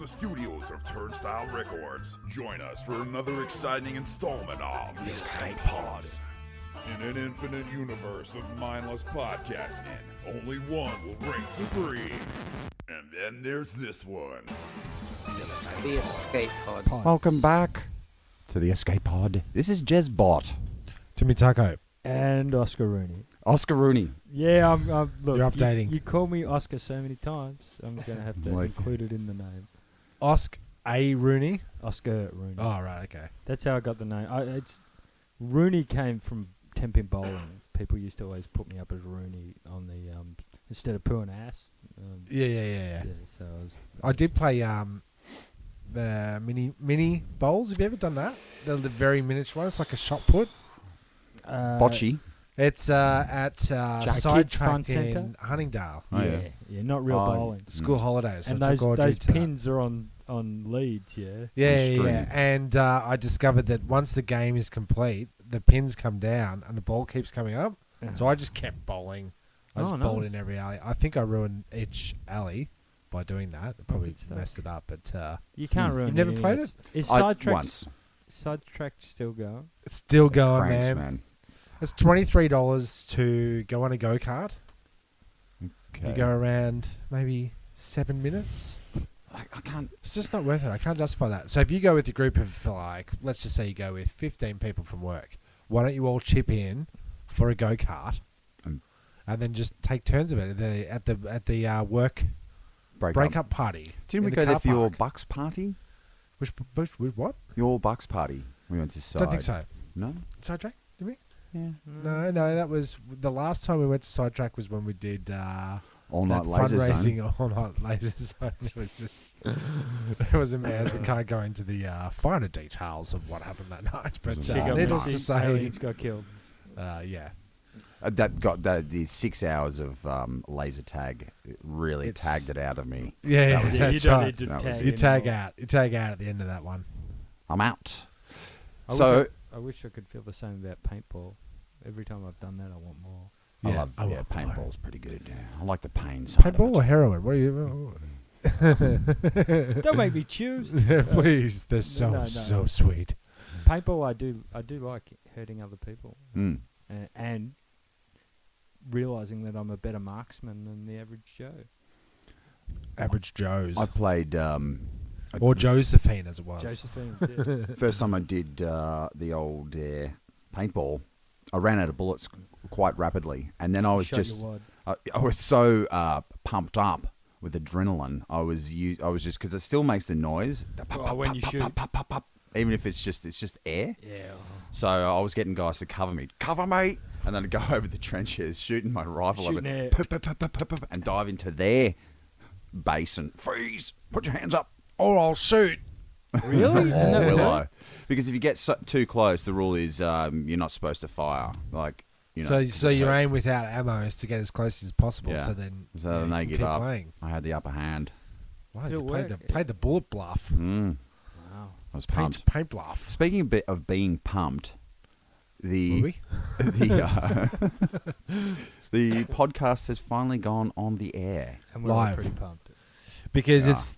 the studios of Turnstile Records, join us for another exciting installment of The Escape Pod. In an infinite universe of mindless podcasting, only one will reign supreme. And then there's this one. The Escape Pod. Welcome back to the Escape Pod. This is Jez Bot. Timmy Taco. And Oscar Rooney. Oscar Rooney. Yeah, look, You're updating. You call me Oscar so many times, I'm going to have to include it in the name. Oscar A. Rooney. Oscar Rooney. Oh, right, okay. That's how I got the name. Rooney came from 10-pin bowling. People used to always put me up as Rooney on the instead of poo and ass. Yeah. So I did play the mini bowls. Have you ever done that? The very miniature one. It's like a shot put. Bocce. It's at Sidetrack Fun Centre? in Huntingdale. Oh, yeah, not real bowling. School holidays. So And I took Audrey those to pins are on leads, yeah. Yeah. And I discovered that once the game is complete, the pins come down and the ball keeps coming up. So I just kept bowling. I just bowled in every alley. I think I ruined each alley by doing that. I probably messed it up, but You can't ruin you never anything. played it? Is Once. Sidetrack still going? it's still going, Cranks, man. It's $23 to go on a go-kart. Okay. You go around maybe 7 minutes. I can't. It's just not worth it. I can't justify that. So if you go with a group of, let's just say you go with 15 people from work, why don't you all chip in for a go-kart and then just take turns of it at the work break-up party? Didn't we in the go there car for your park. Bucks party? Which what? Your Bucks party. We went to Side. Don't think so. No? Sidetrack? Did we? Yeah. No, that was the last time we went to Sidetrack was when we did All Night that Laser fundraising Zone. All Night Laser Zone. It was just it was amazing. We can't go into the finer details of what happened that night, but needless to say, aliens got killed. yeah, That got the 6 hours of laser tag. It really tagged it out of me. yeah, That was Yeah, you that's don't right. need to That was tag You tag anymore. out. You tag out at the end of that one. I'm out. I wish I could feel the same about paintball. Every time I've done that, I want more. I Yeah, love I love paintball's pretty good. Yeah. I like the pain side of Paintball it. or heroin? What are you? Don't make me choose. Please, they're so No. sweet. Paintball, I do like hurting other people, Mm. and realizing that I'm a better marksman than the average Joe. Average Joes I played or Josephine, as it was. Josephine's, yeah. first time I did the old paintball. I ran out of bullets quite rapidly, and then I was Shot just your wad. I was so pumped up with adrenaline. I was just because it still makes the noise. When you shoot. Even if it's just air. Yeah. So I was getting guys to cover me, and then I'd go over the trenches, shooting my rifle Shooting over air. and dive into their base and freeze. Put your hands up. Or I'll shoot. Really? Or will I? Because if you get too close, the rule is you're not supposed to fire. Like, you know. So your aim without ammo is to get as close as possible. Yeah. So then They you give keep up. playing. I had the upper hand. Wow, Still you work. played the bullet bluff. Mm. Wow. I was pumped. Paint bluff. Speaking of being pumped, Were the we? the podcast has finally gone on the air. And we're all Live. pretty pumped. Because Yeah. it's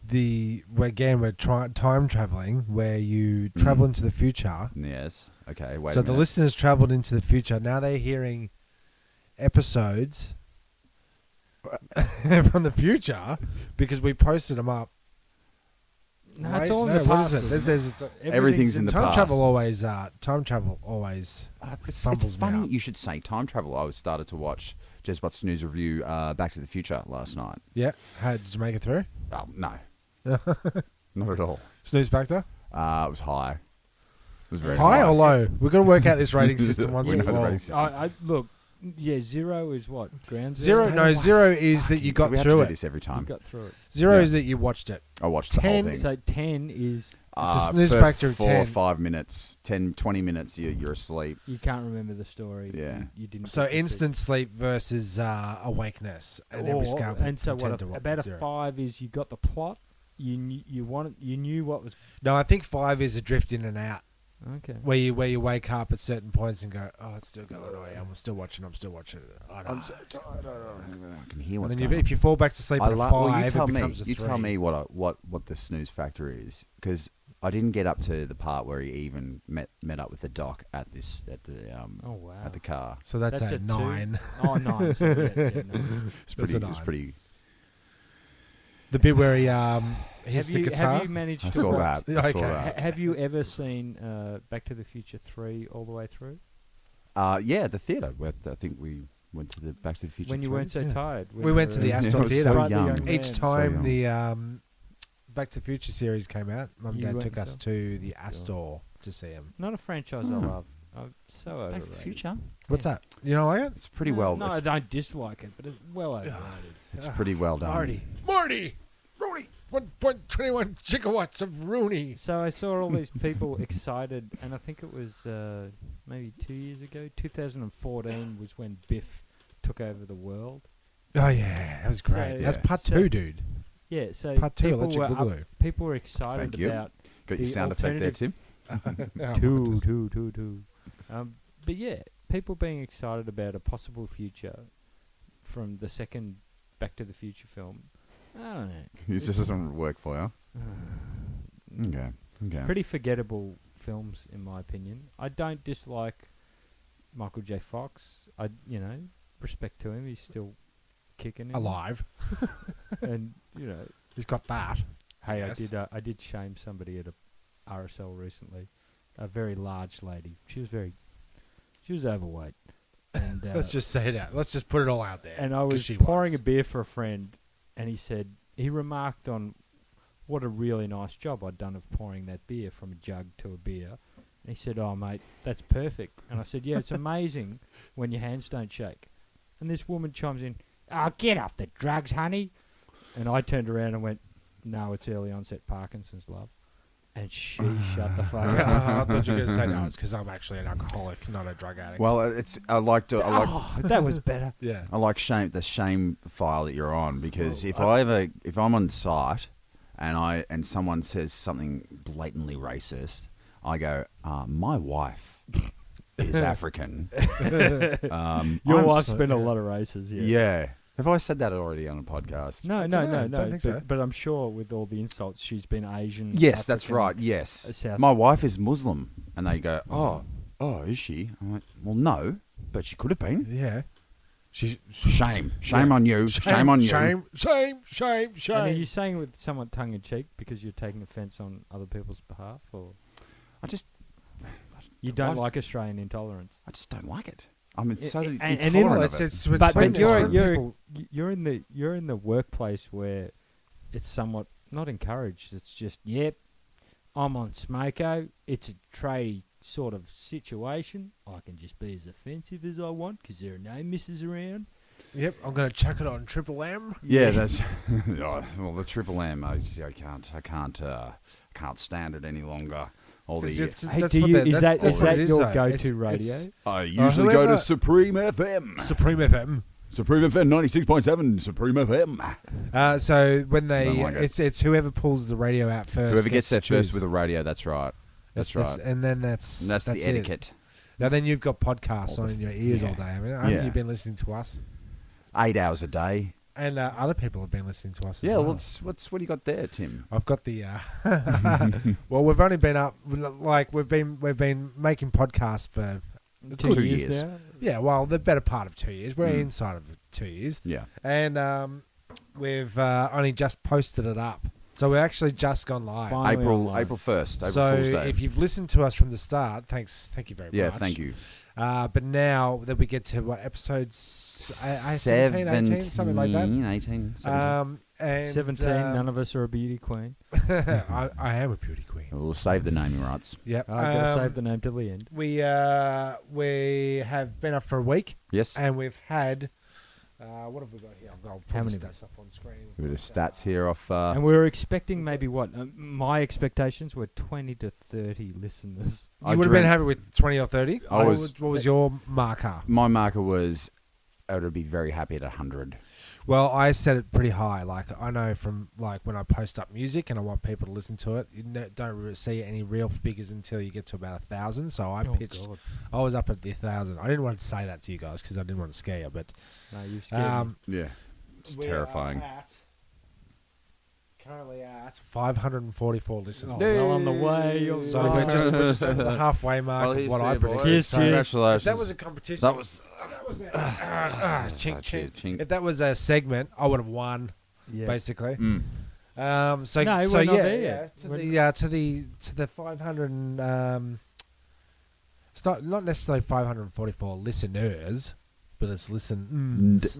we're time traveling where you travel into the future. Yes. Okay. Wait. So a the minute. listeners traveled into the future. Now they're hearing episodes from the future because we posted them up. No, it's all in the what past. is it? isn't There's Everything's in the time past. travel always. Time travel always. It's fumbles me funny up. you should say time travel. I started to watch Jezbot's news review Back to the Future last night. Yeah. How did you make it through? Oh, no. Not at all. Snooze factor. It was high. It was very High or low? We've got to work out this rating system once We and know for the all. rating system. I look. Yeah, 0 is what? Ground Zero. zero? No, 0 is that you got we have through to it. do this every You time. got through it. 0 Yeah. is that you watched it. I watched the whole 10 thing. So 10 is It's a snooze first factor of 4 10. or 5 minutes, 10, 20 minutes, you're asleep. you can't remember the story. Yeah. You didn't. So get to see- instant sleep versus awakeness, and every Or- scale. And so from 10 what? to About a 0. 5 is you got the plot. You knew what was. No, I think 5 is a drift in and out. Okay. where you wake up at certain points and go, oh, it's still going. Oh, yeah, I'm still watching. I'm so tired. I can hear And what's then going if you fall back to sleep at a 5, well, you tell it me. becomes a 3. You tell me what the snooze factor is, because I didn't get up to the part where he even met up with the doc at Oh wow. the car. So that's a a 9. 2. Oh, 9. So yeah, no. It's pretty. a It was 9. pretty. The bit where he hits the guitar. Have you managed I to saw watch- that. I saw Okay. that. Have you ever seen Back to the Future 3 all the way through? Yeah, the theater. I think we went to the Back to the Future. When you 3. weren't so tired. We went to the I Astor was Theatre. so Right, the young. young Each man. time young. the Back to the Future series came out, Mum and You Dad went took us yourself? to the Astor to see him. Not a franchise I love. I'm so Back overrated. to the Future. What's that? You don't like it? It's pretty well. No, I don't dislike it, but it's well overrated. It's pretty well done. Marty! Rooney! 1.21 gigawatts of Rooney! So I saw all these people excited, and I think it was maybe 2 years ago. 2014 was when Biff took over the world. Oh, yeah. That was great. So- That's part so- 2, dude. Yeah, so Part 2, people Electric were Boogaloo. people were excited Thank you. about Got your the sound effect there, Tim. two. But yeah, people being excited about a possible future from the second Back to the Future film. I don't know. It just doesn't work for you. Okay. Pretty forgettable films, in my opinion. I don't dislike Michael J. Fox. Respect to him. He's still kicking. Alive. And He's got that. hey, Yes. I did shame somebody at a RSL recently. A very large lady. She was overweight. And Let's just say that. Let's just put it all out there. and I 'cause was she pouring a beer for a friend, and he remarked on what a really nice job I'd done of pouring that beer from a jug to a beer. And he said, "Oh, mate, that's perfect." And I said, "Yeah, it's amazing when your hands don't shake." And this woman chimes in, "Oh, get off the drugs, honey." And I turned around and went, "No, it's early onset Parkinson's, love." And she shut the fuck up. I thought you were going to say no. It's because I'm actually an alcoholic, not a drug addict. Well, I like Oh, that was better. yeah. I like the shame file that you're on, because if I'm on site and someone says something blatantly racist, I go, my wife is African. Your I'm wife's so- been a lot of races, yeah. Yeah. Have I said that already on a podcast? No, Don't think so. But I'm sure with all the insults, she's been Asian. Yes, that's African, right. Yes. South. My wife is Muslim, and they go, oh, is she? I'm like, well, no, but she could have been. Yeah. Shame on you. Shame on you. Shame. And are you saying with somewhat tongue in cheek because you're taking offence on other people's behalf, or I just don't like Australian intolerance? I just don't like it. I'm so and intolerant of it. it's But when you're people- you're in the workplace where it's somewhat not encouraged. It's just I'm on smoko. It's a trade sort of situation. I can just be as offensive as I want because there are no misses around. Yep, I'm going to chuck it on Triple M. Yeah, that's well, the Triple M. I can't stand it any longer. All the Hey, That's do what you, they- is that's- that that's is what that it is, your though. go-to It's- radio? it's- I usually go whoever- to Supreme FM. Supreme FM. Supreme FM 96.7. Supreme FM. So when they, Don't like it. it's whoever pulls the radio out first. Whoever gets there to choose. first with a radio, that's right. That's right. And then that's And that's the it. etiquette. Now then you've got podcasts All on the- in your ears yeah. all day. I mean, haven't Yeah. you been listening to us? 8 hours a day. And other people have been listening to us. As Yeah. well. What do you got there, Tim? I've got the. Well, we've only been up like we've been making podcasts for 2 2 years years. now. yeah, well, the better part of 2 years. We're Mm. inside of 2 years, Yeah. and we've only just posted it up. So we're actually just gone live. Finally April online. 1st. April So Fool's Day. if you've listened to us from the start, thank you very Yeah. much. Thank you. But now that we get to what episodes 17, 18, something like that. 18, 17. And 17. None of us are a beauty queen. I am a beauty queen. We'll save the naming rights. Yep. I've got to save the name till the end. We have been up for a week, Yes. and we've had what have we got here? I'll How put the many? stats up on screen. A bit of stats here off. And we were expecting maybe what? My expectations were 20 to 30 listeners. You would have been happy with 20 or 30. I was- What was your marker? My marker was I would be very happy at 100. Well, I set it pretty high. Like I know from like when I post up music and I want people to listen to it, don't see any real figures until you get to about 1,000. So I pitched. God. I was up at the 1,000. I didn't want to say that to you guys because I didn't want to scare you. But No, you scared me. Yeah, it's we terrifying. are currently at 544 listeners. Well on the way. So we're just at the halfway mark Well, of what I here's to you, predicted. boys. Cheers, So cheers. Congratulations. if that was a competition. That was Chink, cheers, chink. chink. If that was a segment, I would have won. Yeah. Basically. Mm. So No, so we're not yeah, there yeah, yet. to the 500. It's not necessarily 544 listeners, but it's listens.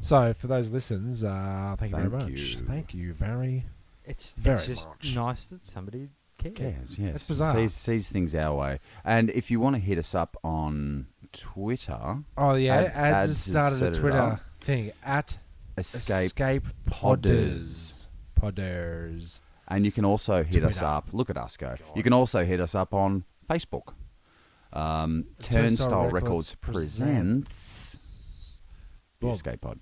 So for those listens, thank you very Thank much. you. Thank you very. It's Very just much. nice that somebody cares. Yes. That's bizarre. Sees things our way. And if you want to hit us up on Twitter, Oh yeah, Ads ads has has started set a it Twitter up. thing at Escape Podders. Podders. And you can also hit us Twitter. up. Look at us go. You can also hit us up on Facebook. Turnstile Records presents the Boom. Escape Pod.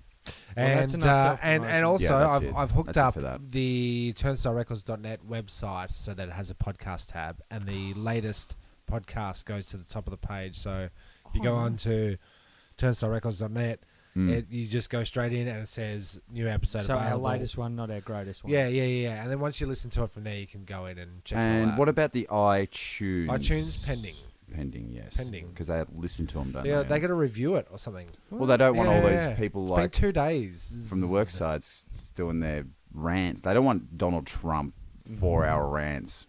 that's And enough and self-promotion. also Yeah, that's it. I've hooked That's it up for that. the turnstilerecords.net website so that it has a podcast tab, and the latest podcast goes to the top of the page. So if you go on to turnstilerecords.net, you just go straight in and it says new episode So our available. latest one, not our greatest one. Yeah. And then once you listen to it from there, you can go in and check it all And out. what about the iTunes? iTunes pending. Pending, yes. Pending. Because they listen to them, don't Yeah, they? they got to review it or something. Well, they don't want all Yeah. those people It's like been 2 days from the work sites doing their rants. They don't want Donald Trump 4-hour rants.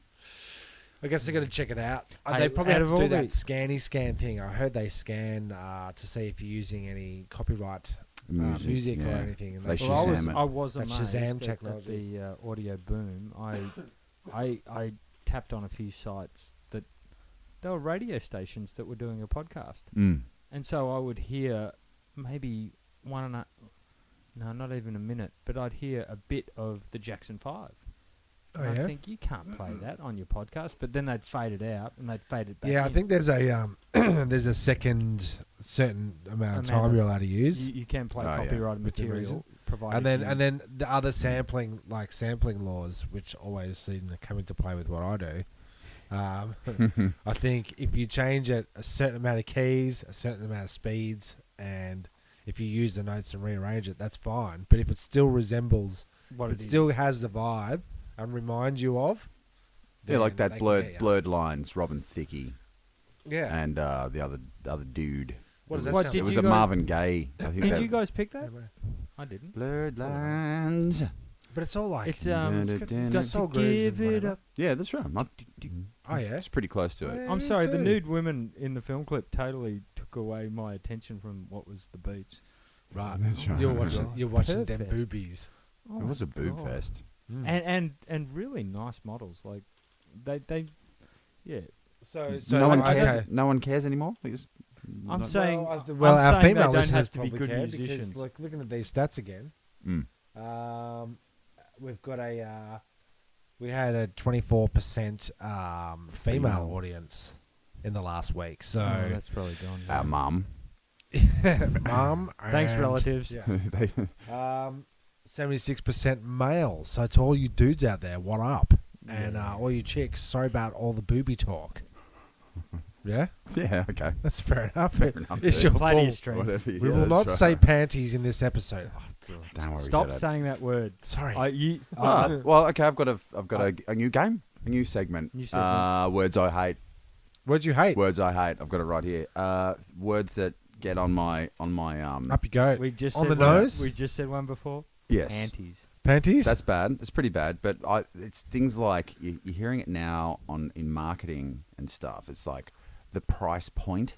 I guess they're going to check it out. Hey, They probably out have to of do all that the- scan thing. I heard they scan to see if you're using any copyright music or yeah. anything. And They that's- Well, Shazam it. I was That amazed Shazam at technology. the audio boom. I tapped on a few sites that there were radio stations that were doing a podcast, Mm. and so I would hear maybe not even a minute, but I'd hear a bit of the Jackson 5. Oh, And yeah? I think you can't play that on your podcast, but then they'd fade it out and they'd fade it back. Yeah, I in. think there's a there's a certain amount of time you're allowed to use. You can play Oh, yeah. copyrighted Within material, reason. provided. And then the other sampling laws, which always seem to come into play with what I do. I think if you change it a certain amount of keys, a certain amount of speeds, and if you use the notes and rearrange it, that's fine. But if it still resembles, what it still has the vibe and reminds you of, Yeah, like then that they can get you. blurred lines, Robin Thicke, Yeah. and the other dude. What does It that was- sound It like? was Did a you Marvin Gaye. I think Did that you guys pick Yeah, that? man. I didn't. blurred lines. But it's all like It's Got soul to grooves give and it whatever. up. Yeah, that's right. Oh yeah. It's pretty close to it. Yeah. I'm it is sorry, the too. nude women in the film clip totally took away my attention from what was the beats. Right. That's right. You're watching. You're watching them Perfect. boobies. Oh It was my a boob God. fest. And really nice models. Like they yeah. So no one okay. cares. No one cares anymore. I'm Not- saying Well, I'm our saying female they don't listeners have to be probably good care musicians. because, like, looking at these stats again, Mm. we've got we had a 24% female audience in the last week. So, Oh, that's probably gone. Our mum. mum, Thanks, and- relatives. Yeah. They- 76% male. So to all you dudes out there, what up? And all you chicks, sorry about all the booby talk. Yeah, yeah, okay. that's fair enough. Fair enough, It's dude. your Plenty fault. of strength. Whatever, We yeah, will not that's say right. panties in this episode. Oh, Don't worry, Stop Dad. saying that word. sorry. Well, okay. I've got a new game, a new segment. New segment. Words I hate. Words you hate. Words I hate. I've got it right here. Words that get on my Up you go. We just On said the one- nose? We just said one before. yes. Panties. Panties. That's bad. It's pretty bad. But it's things like you're hearing it now in marketing and stuff. It's like the price point.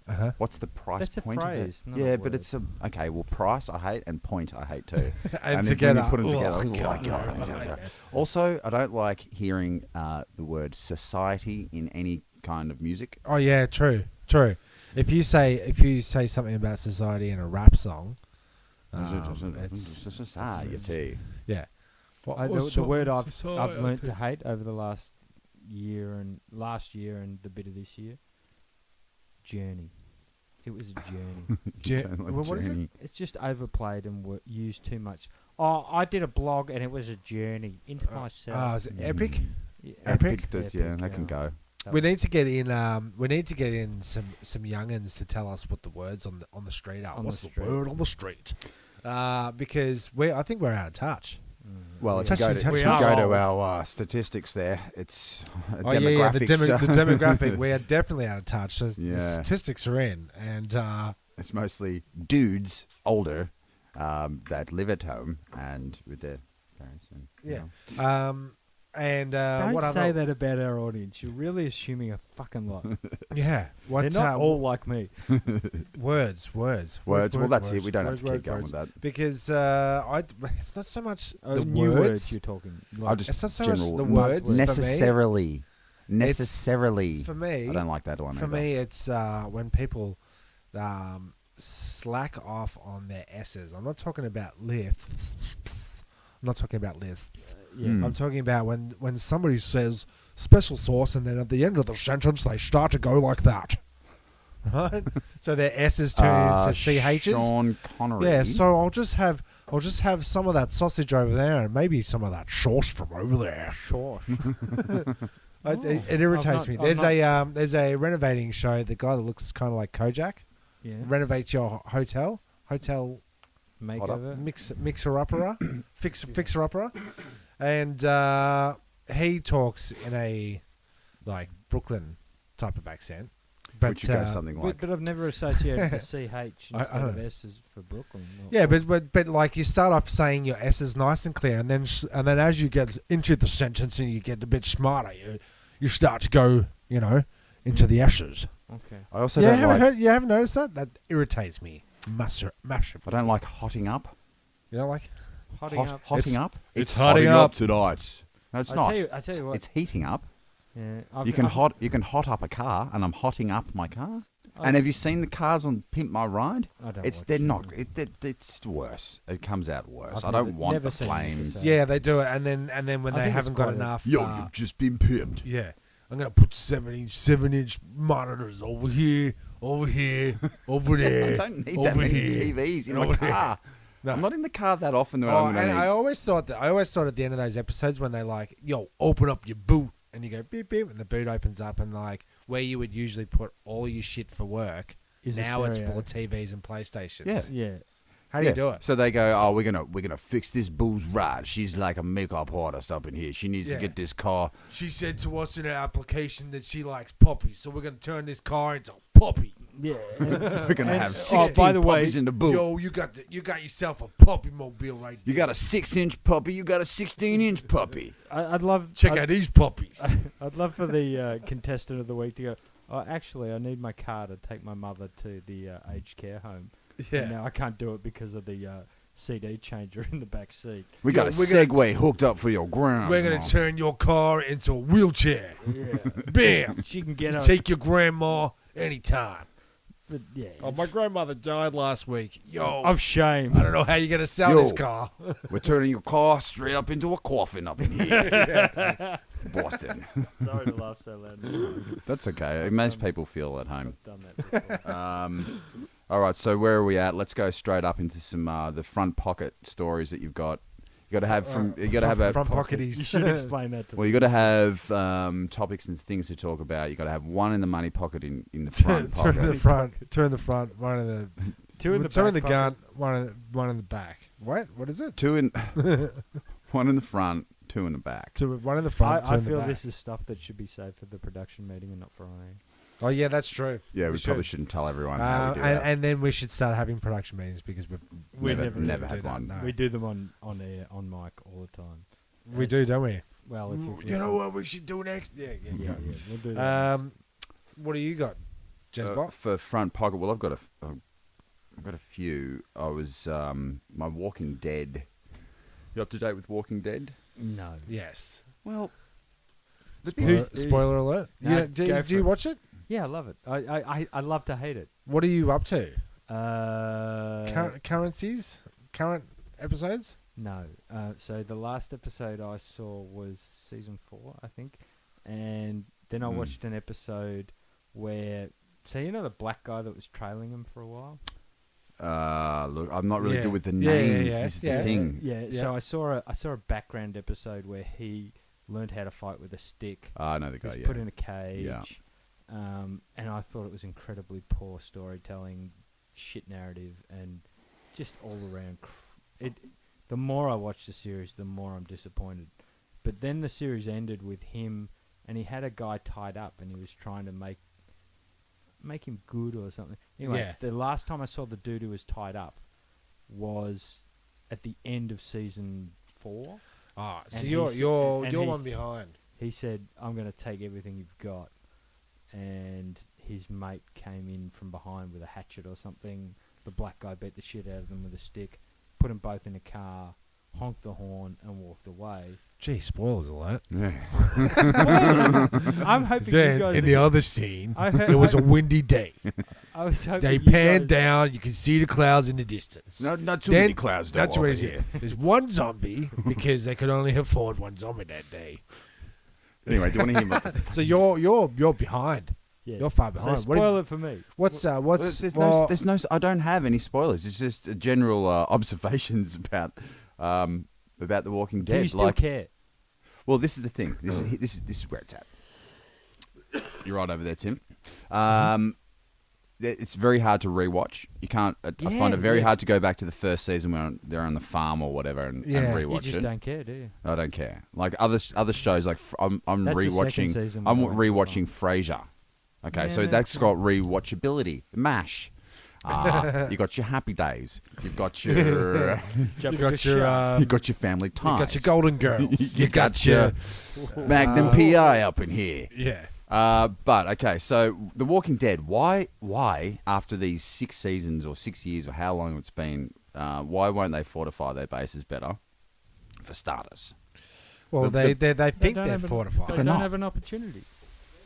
Uh-huh. What's the price That's a point? of it? phrase, not a Yeah, but word. it's okay. Well, price I hate and point I hate too. And then together. when you put them Oh, together. God, God. Also, I don't like hearing the word society in any kind of music. Oh yeah, true. If you say something about society in a rap song, it's Society. yeah. The word I've learnt to hate over the last year and the bit of this year, journey. It was a journey. Eternal well, what is it? journey. It's just overplayed and used too much. Oh, I did a blog and it was a journey into myself. Is it Epic? Yeah, Epic? Does, yeah, that can go. That We was- need to get in. We need to get in some youngins to tell us what the words on the street are. On the What's the street. word on the street? Because I think we're out of touch. Well, we if you Touch go the- to, touch if the- you go to old. our statistics there, it's Oh yeah, the demographics. demographic. We are definitely out of touch. So the Yeah. statistics are in, and It's mostly dudes older that live at home and with their parents. And, you Yeah. know. And Don't what say other? that about our audience. You're really assuming a fucking lot. Yeah. What? They're not all like me. words. Words. Well, that's it. We don't have to words, keep going words. with that. Because it's not so much the New words. words you're talking. I just It's not so much general the words for me. necessarily. For I me, don't like that one. for either. me, it's when people slack off on their S's. I'm not talking about lists. I'm not talking about lists. Yeah. Hmm. I'm talking about when somebody says special sauce and then at the end of the sentence they start to go like that. Right? So their S's turn into CHs. Sean Connery. Yeah, so I'll just have some of that sausage over there and maybe some of that sauce from over there. Sure. It irritates me. There's a renovating show. The guy that looks kind of like Kojak Yeah. renovates your hotel Makeover. mixer upper fixer upper, and he talks in a like Brooklyn type of accent. But Which goes something like. But I've never associated the CH I instead don't of know. S's for Brooklyn. yeah, but like you start off saying your S's nice and clear, and then as you get into the sentence and you get a bit smarter, you start to go into the S's. Okay. I also Yeah, don't like. you haven't noticed that? That irritates me massively. I don't like hotting up. You know, like Hotting up. It's hotting up. tonight. No, it's I not. tell you what. It's heating up. Yeah, You can hot up a car, and I'm hotting up my car. And have you seen the cars on Pimp My Ride? I don't. They're not. It's worse. It comes out worse. I've I don't never- want never the seen it flames. for Yeah, they do it, and then when I they think haven't it's got quite a- enough, You've just been pimped. yeah, I'm gonna put 7-inch monitors over here, over there. I don't need that over many here, TVs in over my there. car. No. I'm not in the car that often. That Oh, I'm and gonna I need. always thought at the end of those episodes when they like, yo, open up your boot, and you go beep beep, and the boot opens up, and like where you would usually put all your shit for work, Is a now it's stereo. full of TVs and PlayStations. Yeah. Yeah. How do you do it? So they go, oh, we're gonna fix this bull's ride. She's like a makeup artist up in here. She needs to Yeah. get this car. She said to us in her application that she likes puppies, so we're gonna turn this car into a puppy. Yeah. We're gonna have oh, 16 by the way, puppies in the boot. Yo, you got yourself a puppy mobile right there. You got a 6-inch puppy. You got a 16-inch puppy. I'd love Check out these puppies. I'd love for the contestant of the week to go. Oh, actually, I need my car to take my mother to the aged care home. Yeah. And now I can't do it because of the CD changer in the back seat. We got a we're gonna- Segway hooked up for your grandma. We're gonna turn your car into a wheelchair. Yeah. Bam! She can get on. Take your grandma anytime. But yeah. Oh, my grandmother died last week. Yo, Of shame. I don't know how you're gonna sell Yo. this car. We're turning your car straight up into a coffin up in here. Boston. Sorry to laugh so loud. That's okay. Most people feel at home. I've done that before. All right, so where are we at? Let's go straight up into some the front pocket stories that you've got. You got to have front pocketies. You should explain that to Well, me. you got to have topics and things to talk about. You got to have one in the money pocket in the front Turn pocket. the front. Turn the front. One in the. Two in the Two in back the pocket. gun. One in the back. What? What is it? Two in, one in the front, two in the back. One in the front. Two I in the feel back. this is stuff that should be saved for the production meeting and not for on air. Oh yeah, that's true. Yeah, we should. probably shouldn't tell everyone how we do that. and then we should start having production meetings because We never do had that, one. no. We do them on air, on mic all the time. We do, don't we? Well, if you've You know listened- what we should do next? Yeah. Yeah, we'll do that. What do you got, Jezbot? For front pocket, well, I've got a few. I was my Walking Dead. You up to date with Walking Dead? No. Yes. Well, Spoiler alert. No, do go you for it. watch it? Yeah, I love it. I love to hate it. What are you up to? Current episodes? No. So the last episode I saw was season 4, I think, and then I watched an episode where So you know the black guy that was trailing him for a while? Look, I'm not really Yeah. good with the Yeah, names. yeah, This is yeah. the thing. Yeah. Yeah. So I saw a background episode where he learned how to fight with a stick. I know the He guy. was Yeah. put in a cage. Yeah. And I thought it was incredibly poor storytelling, shit narrative, and just all around. The more I watch the series, the more I'm disappointed. But then the series ended with him, and he had a guy tied up, and he was trying to make him good or something. Anyway, Yeah. the last time I saw the dude who was tied up was at the end of season 4. Oh, so And you're he's- you're and you're he's- one behind. He said, "I'm going to take everything you've got," and his mate came in from behind with a hatchet or something. The black guy beat the shit out of them with a stick, put them both in a car, honked the horn, and walked away. Gee, spoilers alert. Yeah. I'm hoping you Then guys. in the other scene, I heard- it was a windy day. I was hoping They you panned guys- down. You can see the clouds in the distance. Not too Then- many clouds. That's though, what over it is. here. There's one zombie because they could only afford one zombie that day. Anyway, do you want to hear about the So you're behind. Yes. You're far So behind. spoil it for me. What's Well, there's no. I don't have any spoilers. It's just general observations about The Walking Do you Dead. still care? Well, this is the thing. This is where it's at. You're right over there, Tim. It's very hard to rewatch. You can't. I find it very Yeah. hard to go back to the first season when they're on the farm or whatever and Yeah. You rewatch just it. don't care, do you? I don't care. Like other shows, like I'm That's the second rewatching. season I'm we went through. rewatching Frasier. Okay, Yeah, so that's got rewatchability. MASH. You got your Happy Days. You've got your you got your you got your Family you Ties. got your Golden Girls. you got your Magnum PI up in here. Yeah. But okay, so The Walking Dead. Why after these 6 seasons or 6 years or how long it's been? Why won't they fortify their bases better? For starters, Well, The- they think don't they're have fortified. They they're don't not. have an opportunity.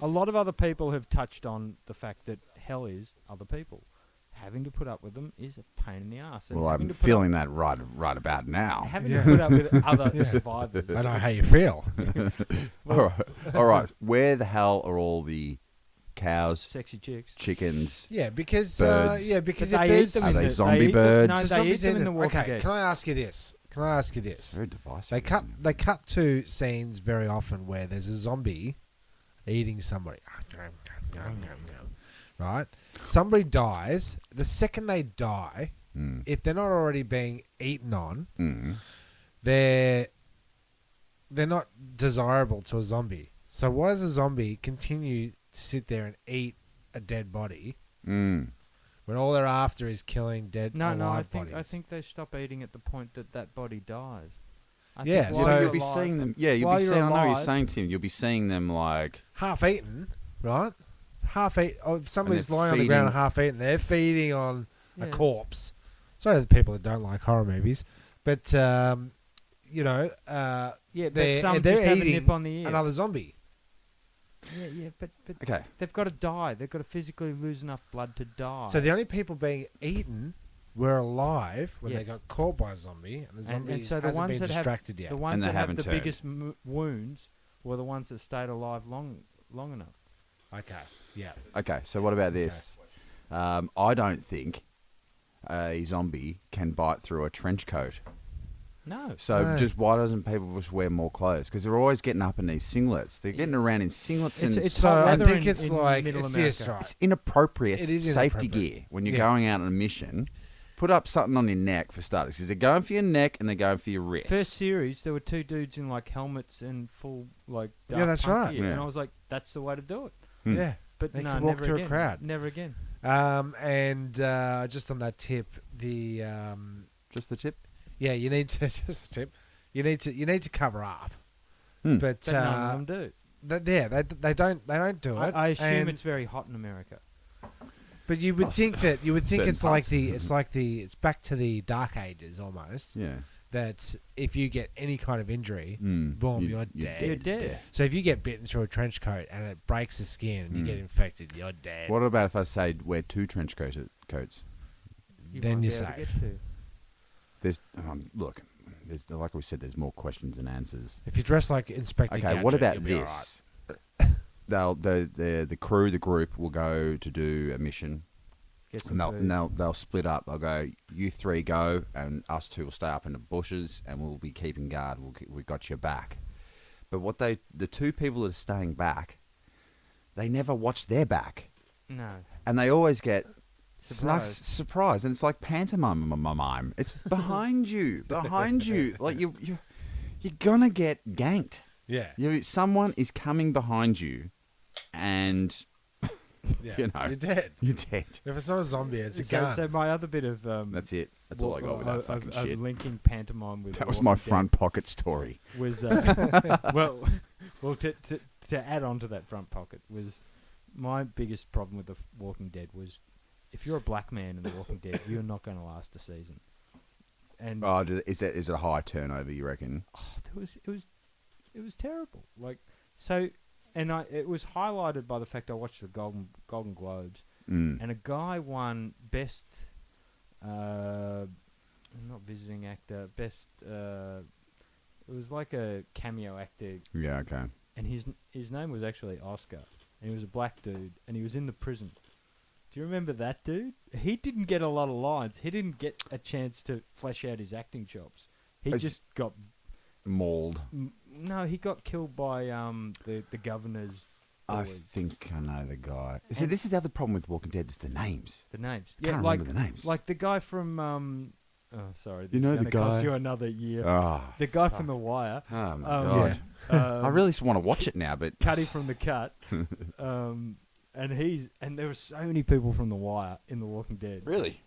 A lot of other people have touched on the fact that hell is other people. Having to put up with them is a pain in the ass. And well, having I'm to put feeling that right about now. up, having Yeah. to put up with other Yeah. survivors. I know how you feel. All right. Where the hell are all the cows, Sexy chicks. chickens? Yeah, because Birds. because But if they eat there's them Are in they the- zombie eat them- birds? No, So they eat zombies them in in the them. Walking Okay, Dead. can I ask you this? It's very divisive. They cut to scenes very often where there's a zombie eating somebody. Right? Somebody dies. The second they die, Mm. if they're not already being eaten on, Mm. they're not desirable to a zombie. So why does a zombie continue to sit there and eat a dead body Mm. when all they're after is killing dead No, alive I bodies? think they stop eating at the point that body dies. I Yeah, think so while you'll you're be alive- seeing them. Yeah, you'll while be you're seeing. I know you're alive- saying, Tim. You'll be seeing them like. half eaten, right? Half eat. Oh, somebody's they're lying on the ground, feeding- half eaten. They're feeding on a Yeah. corpse. Sorry to the people that don't like horror movies, but you know, Yeah, but they're- some they're just have a eating nip on the ear. another zombie. Yeah, but Okay. they've got to die. They've got to physically lose enough blood to die. So the only people being eaten were alive when Yes. they got caught by a zombie, and the zombie and so the hasn't ones been that have distracted yet. the ones And they that have haven't the turned. biggest wounds were the ones that stayed alive long enough. Okay, yeah. Okay. So what about this? I don't think a zombie can bite through a trench coat. No. So No. just why doesn't people just wear more clothes? Because they're always getting up in these singlets. They're getting around in singlets and It's So hot I weather think in- it's in like Middle it's America. this, right? it's inappropriate It is safety inappropriate. gear when you're Yeah. going out on a mission. Put up something on your neck for starters, because they're going for your neck and they're going for your wrist. First series, there were two dudes in like helmets and full like dark Yeah, that's punk right. gear, Yeah. and I was like, that's the way to do it. Hmm. Yeah. But They no, can walk never through a again. crowd. Never again. And just on that tip, the Just the tip. yeah, you need to just a tip. You need to cover up, Hmm. but But none of them do. they don't do it. I assume and- it's very hot in America. But you would think that certain it's like parts. it's back to the dark ages almost. Yeah. That if you get any kind of injury, Mm. boom, you're dead. You're dead. So if you get bitten through a trench coat and it breaks the skin and you get infected, you're dead. What about if I say wear 2 trench coats? You Then might be you're able to safe. get to. There's look. There's like we said. There's more questions than answers. If you dress like Inspector Okay. Gadget, What about you'll be this? the crew, the group will go to do a mission. Get some And food. they'll split up. They'll go, you three go, and us two will stay up in the bushes, and we'll be keeping guard. We got your back. But the two people that are staying back, they never watch their back, No. and they always get Surprise. and it's like pantomime. It's behind you, Like you're gonna get ganked. Yeah. Someone is coming behind you, and Yeah. you know. You're dead. you're dead. If it's not a zombie, it's a So, gun. so my other bit of That's it. That's all I got with that fucking of shit. linking pantomime with That was Walking my Dead front pocket story. was well to add on to that front pocket was my biggest problem with the Walking Dead was if you're a black man in the Walking Dead, you're not going to last a season. And Oh, is it a high turnover? You reckon? it was terrible. Like so, and it was highlighted by the fact I watched the Golden Globes, Mm. and a guy won best, not visiting actor, best. It was like a cameo actor, Yeah. Okay. and his name was actually Oscar, and he was a black dude, and he was in the prison. Do you remember that dude? He didn't get a lot of lines. He didn't get a chance to flesh out his acting chops. He It's- just got Mauled. no. He got killed by the governor's I boys. think I know the guy. See, And- this is the other problem with Walking Dead is the names. The names. Can't like remember the names. like the guy from oh sorry, this You know is the gonna cost guy- you another year. Ah. The guy from The Wire. Oh my Um, god. I um, really just want to watch it now, but Cuddy from The Cut. And there were so many people from The Wire in The Walking Dead. really.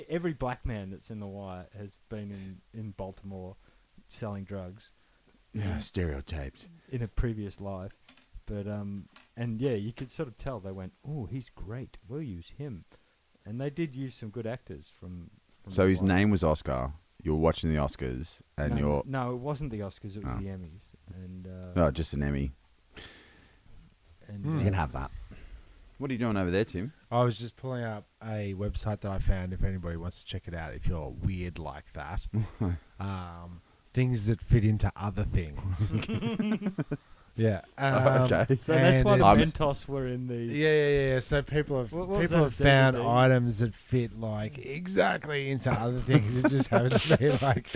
Every black man that's in The Wire has been in Baltimore selling drugs Yeah, stereotyped. in a previous life. But and yeah, you could sort of tell they went, "Oh, he's great. We'll use him." And they did use some good actors from So The his Wire. name was Oscar. You were watching the Oscars, and no, it wasn't the Oscars. It was Oh. the Emmys. And just an Emmy. and You can have that. What are you doing over there, Tim? I was just pulling up a website that I found if anybody wants to check it out, if you're weird like that. Things that fit into other things. Yeah. Okay. So that's why the I'm- Mentos were in the. Yeah. So people have What was people that, have found DVD? items that fit like exactly into other things. It just happens to be like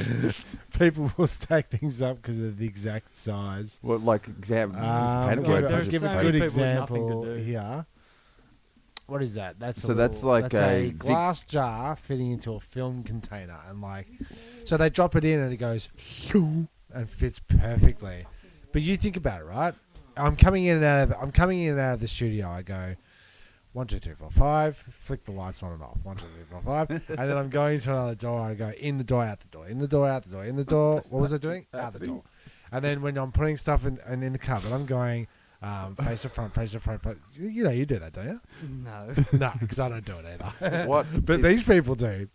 people will stack things up because of the exact size. What, like example? God, there's Give so a many good people with nothing to example do. here. What is that? That's So that's like that's a a glass jar fitting into a film container, and like, so they drop it in and it goes and fits perfectly. But you think about it, right? I'm coming in and out of the studio. I go 1, 2, 3, 4, 5. Flick the lights on and off. 1, 2, 3, 4, 5. And then I'm going to another door. I go in the door, out the door, in the door, out the door, in the door. What was I doing? Out the door. And then when I'm putting stuff in the cupboard, I'm going face to front, face to front. You know, you do that, don't you? No. No, because I don't do it either. What? But these people do,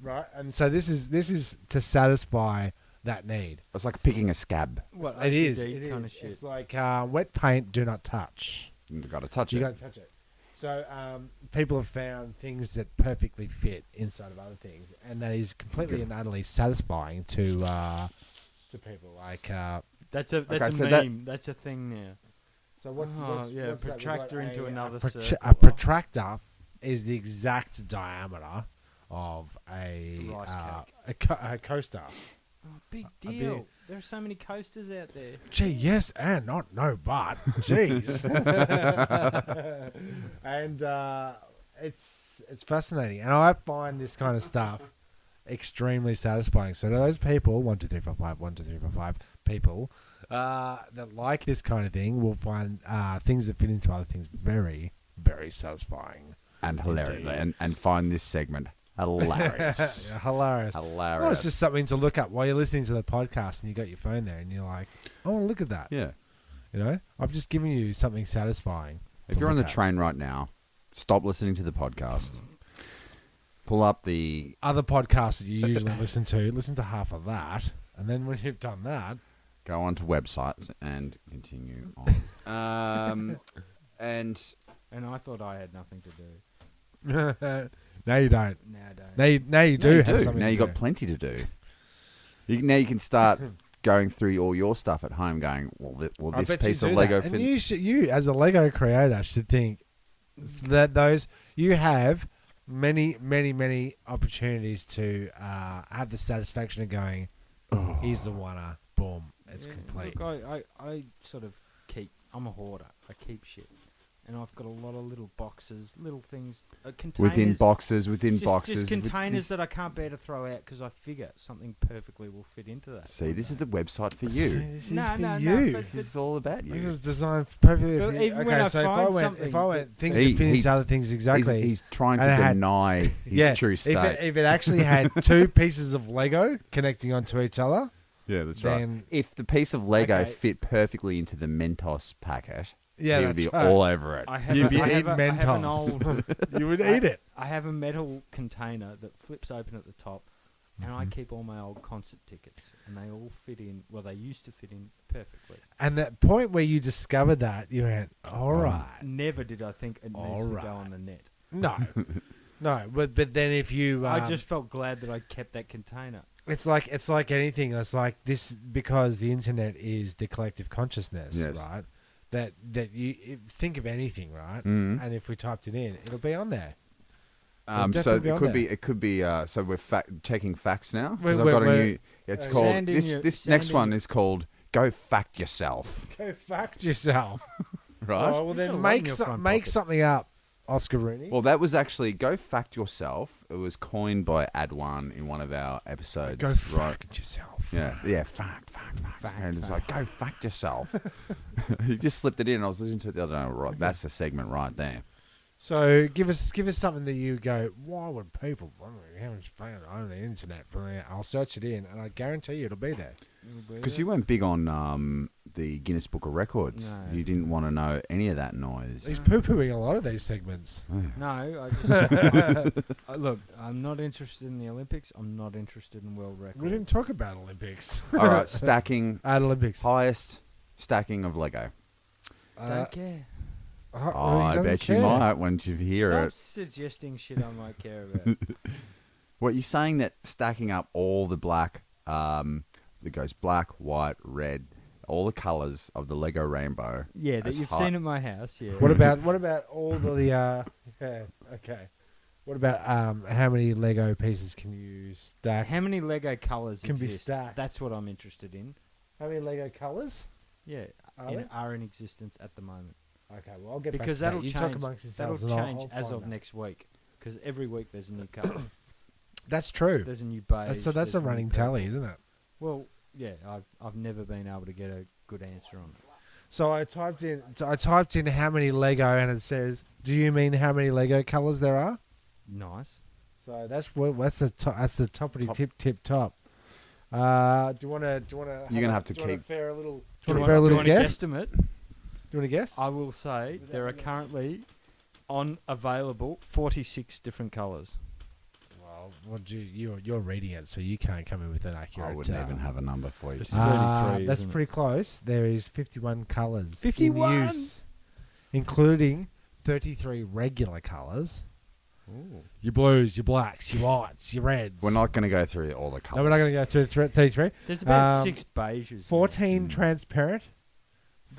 right? And so this is to satisfy that need. It's like picking a scab. What, It is. OCD It kind is. of shit. It's like wet paint. Do not touch. You got to touch You it. got to touch it. So people have found things that perfectly fit inside of other things, and that is completely and utterly satisfying to people. Like That's a Okay, so meme. That's a thing now. so what's Oh, yeah, what's that? We've protractor got into another a circle. protractor is the exact diameter of a Rice a coaster. Oh, big A bit. deal. There are so many coasters out there. Gee, yes, and not no, but jeez. And it's fascinating, and I find this kind of stuff extremely satisfying. So to those people, 1, 2, 3, 4, 5, 1, 2, 3, 4, 5 people that like this kind of thing will find things that fit into other things very, very satisfying And hilarious. Indeed. And find this segment hilarious. Yeah, hilarious. Hilarious. Well, it's just something to look at while you're listening to the podcast, and you got your phone there, and you're like, I want to look at that. yeah. You know, I've just given you something satisfying. If to you're on the look at. train right now, stop listening to the podcast. Pull up the Other podcasts that you usually listen to half of that, and then when you've done that, go onto websites and continue on. And And I thought I had nothing to do. now you don't. Now I don't. Now you do have something. Now to you do. got plenty to do. Now you can start going through all your stuff at home, going, "Will I this bet you piece of do Lego that. fit?" And you as a Lego creator should think that you have many opportunities to have the satisfaction of going, here's the winner, boom, it's complete. Look, I sort of I'm a hoarder. I keep shit. And I've got a lot of little boxes, little things, containers. Within boxes. Just containers that I can't bear to throw out because I figure something perfectly will fit into that. See, this is the website for See, you. this No, is for no, you. but- This is all about you. This is designed perfectly But for you. even when Okay, I so find if I went something things He- that fit he- into other things exactly. He's trying to And it had- deny his true state. If it actually had two pieces of Lego connecting onto each other, Yeah, that's then If the piece of Lego Okay. fit perfectly into the Mentos packet, yeah, he would that's be right. all over it. I have You'd be I have eating a- I have an Mentos. old- You would eat it. I have a metal container that flips open at the top, and Mm-hmm. I keep all my old concert tickets, and they all fit in. Well, they used to fit in perfectly. And that point where you discovered that, you went, all right. Never did I think it needs to Alright. go on the net. No. No, but then if you... I just felt glad that I kept that container. It's like anything. It's like this because the internet is the collective consciousness, Yes. right? That think of anything, right? Mhm. And if we typed it in, it'll be on there. So definitely be it on could there. be. It could be. So we're checking facts now. 'Cause We're- I've got a we're- new. It's called Sand in this. your- This sand next in one your- is called "Go Fact Yourself." Go fact yourself. Right. Oh, well, You've got then a lot in make your front make pocket. something up, Oscar Rooney. Well, that was actually "Go Fact Yourself." It was coined by Adwan in one of our episodes. Go right? fact yourself. Yeah, fact. And it's like, go fact yourself. He just slipped it in. I was listening to it the other day. Right, that's the segment right there. So give us something that you go. Why would people? How much fun on the internet? From there? I'll search it in, and I guarantee you it'll be there. Because you weren't big on the Guinness Book of Records. No. You didn't want to know any of that noise. He's poo-pooing a lot of these segments. No, I just look. I'm not interested in the Olympics. I'm not interested in world records. We didn't talk about Olympics. All right, stacking. At Olympics. Highest stacking of Lego. Don't care. Oh, I bet you might once you hear Stop it. suggesting shit I might care about. What, you're saying that stacking up all the black, that goes black, white, red, all the colours of the Lego rainbow. Yeah, that as you've high- seen at my house. Yeah. What about all the yeah, okay. What about how many Lego pieces can you stack? How many Lego colours Can be exist? stacked. That's what I'm interested in. How many Lego colours? Yeah, are in existence at the moment. Okay, well I'll get Because back to that'll that. You change. talk amongst That'll yourselves. and change I'll as find of that. next week. Because every week there's a new colour. That's true. There's a new beige. So that's a there's new running purple. tally, isn't it? Well, yeah, I've never been able to get a good answer on it. So I typed in how many Lego, and it says, "Do you mean how many Lego colours there are?" Nice. So that's the toppity Top. tip top. Do you want to? You're gonna have to keep- fair a little. Do Do you you want to fair a little want a guess? guesstimate? Do you want to guess? I will say there are currently available 46 different colours. Well, you're reading it, so you can't come in with an accurate. I wouldn't even have a number for you. It's 33, That's isn't it? pretty close. There is 51 colours. 51? in use, including 33 regular colours. Your blues, your blacks, your whites, your reds. We're not going to go through all the colours. No, we're not going to go through 33. There's about 6 6 beiges. 14 transparent.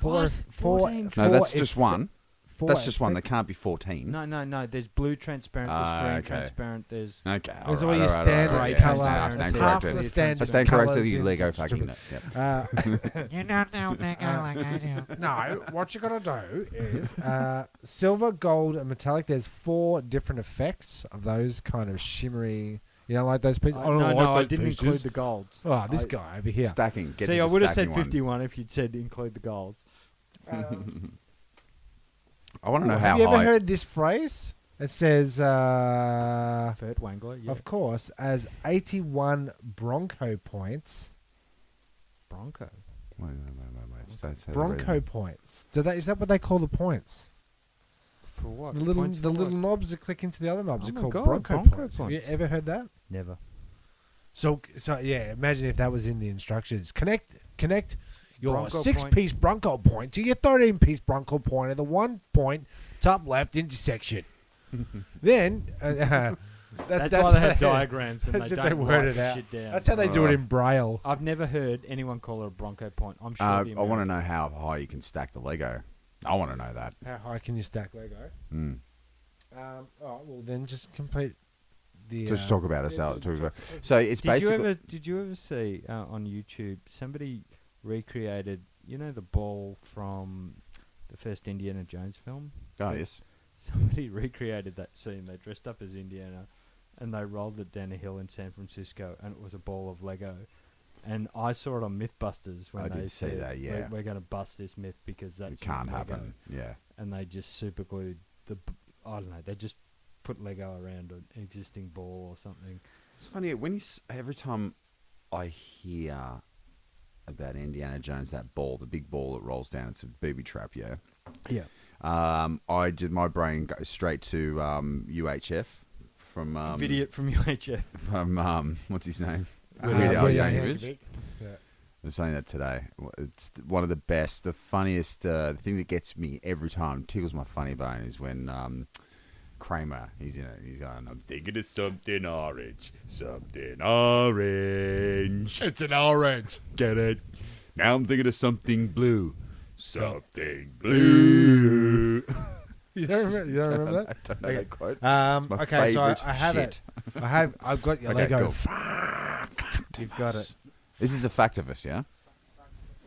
What? 14? No, that's just one. Four That's just one. There effect- can't be 14. No. There's blue transparent. There's green okay. transparent. There's Okay. There's all all right, your all right, standard all right, grey yeah, colour. I stand Half corrected. of the I standard stand corrected. colours You in Lego distribu- fucking it. Yep. You don't know Lego like I do. No, what you're going to do is silver, gold, and metallic. There's 4 different effects of those kind of shimmery. You know, like those pieces. no, like I those didn't pieces. include the golds. Oh, this I- guy over here. Stacking. Get See, to I the would have said stacking one. 51 if you'd said include the golds. I want to know how Have you ever high. heard this phrase? It says, Fert Wangler, yeah. of course, as 81 Bronco points. Bronco. Wait. Say the Bronco reason. points. Is that what they call the points? For what? The little Points the for little what? knobs that click into the other knobs Oh are my called God, Bronco Bronco points. Have you points. ever heard that? Never. So yeah, imagine if that was in the instructions. Connect your Bronco 6-piece Bronco point to your 13-piece Bronco point at the 1 point top left intersection. Then That's why they have how diagrams and that's they if they don't word write it out. shit down. That's how they do it in Braille. I've never heard anyone call it a Bronco point. I'm sure I the want to American- know how high you can stack the Lego. I want to know that. How high can you stack Lego? Mm. Oh, well, then just complete the. Just talk about us out. So it's Did you basically. did you ever see on YouTube somebody recreated, you know, the ball from the first Indiana Jones film? Oh yes. Somebody recreated that scene. They dressed up as Indiana, and they rolled it down a hill in San Francisco, and it was a ball of Lego. And I saw it on MythBusters when I they did see said, that, yeah. we're going to bust this myth because that's It can't not Lego." happen. Yeah. And they just super glued I don't know. They just put Lego around an existing ball or something. It's funny when every time I hear about Indiana Jones, that ball, the big ball that rolls down, it's a booby trap. Yeah. Yeah. My brain goes straight to UHF from Idiot from UHF. from what's his name? Weird Al Yankovic. Yankovic. Yeah. I was saying that today. It's one of the best, the funniest. The thing that gets me every time, tickles my funny bone, is when Kramer, he's going, I'm thinking of something orange, something orange. It's an orange. Get it? Now I'm thinking of something blue, something blue. You don't remember that? I don't know that quote. My okay, so favourite I have shit. it. I've got your Okay, Lego. cool. You've got it. This is a Factivist, yeah?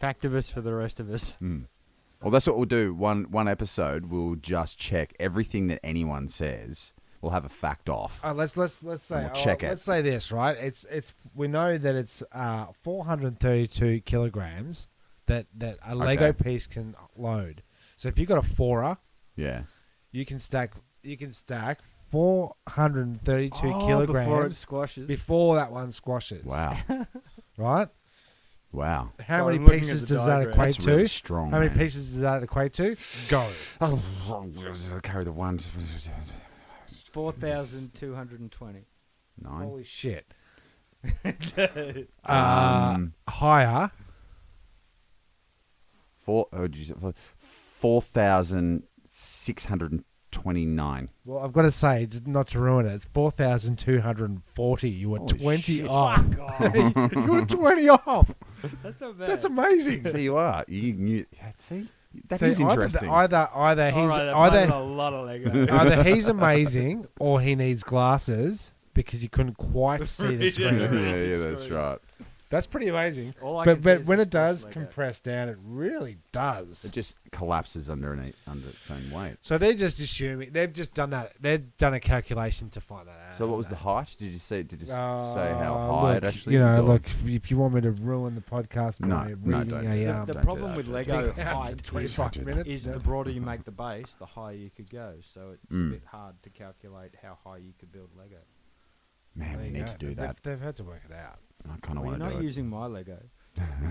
Factivist for the rest of us. Mm. Well, that's what we'll do. One episode, we'll just check everything that anyone says. We'll have a fact off. Let's say we'll check it. Let's say this, right? It's we know that it's 432 kilograms that a Lego Okay. piece can load. So if you've got a 4er, Yeah. you can stack 432 kilograms before it squashes. before that one squashes. Wow. Right? Wow. How So many I'm looking pieces at the does that diagram. equate That's to? really strong, How many man. pieces does that equate to? Go. Carry the ones. 4,220. 9. Holy shit. Um, Higher. 4,629. Well, I've got to say, not to ruin it, it's 4,240. You were Holy 20 shit. off. You were 20 off. That's not bad. That's amazing. So you are. You knew. See, that See, is interesting. Either All he's right, that either a lot of Lego. either he's amazing or he needs glasses because you couldn't quite see the screen. yeah, that's right. That's pretty amazing. All I can see But is when the it does Lego. compress down, it really does. It just collapses under its own weight. So they're just assuming they've just done that. They've done a calculation to find that out. So what was the height? Did you say? Did you say how Uh, high look, it actually? You know, is, or- look. If you want me to ruin the podcast by No, reading don't. a The Don't problem do with that, Lego Take it out for height 25 is- minutes. is the broader you make the base, the higher you could go. So it's a Mm. bit hard to calculate how high you could build Lego. Man, There we you need go. to do They've- that. They've had to work it out. I kind of Well, you're want to not do it. using my Lego.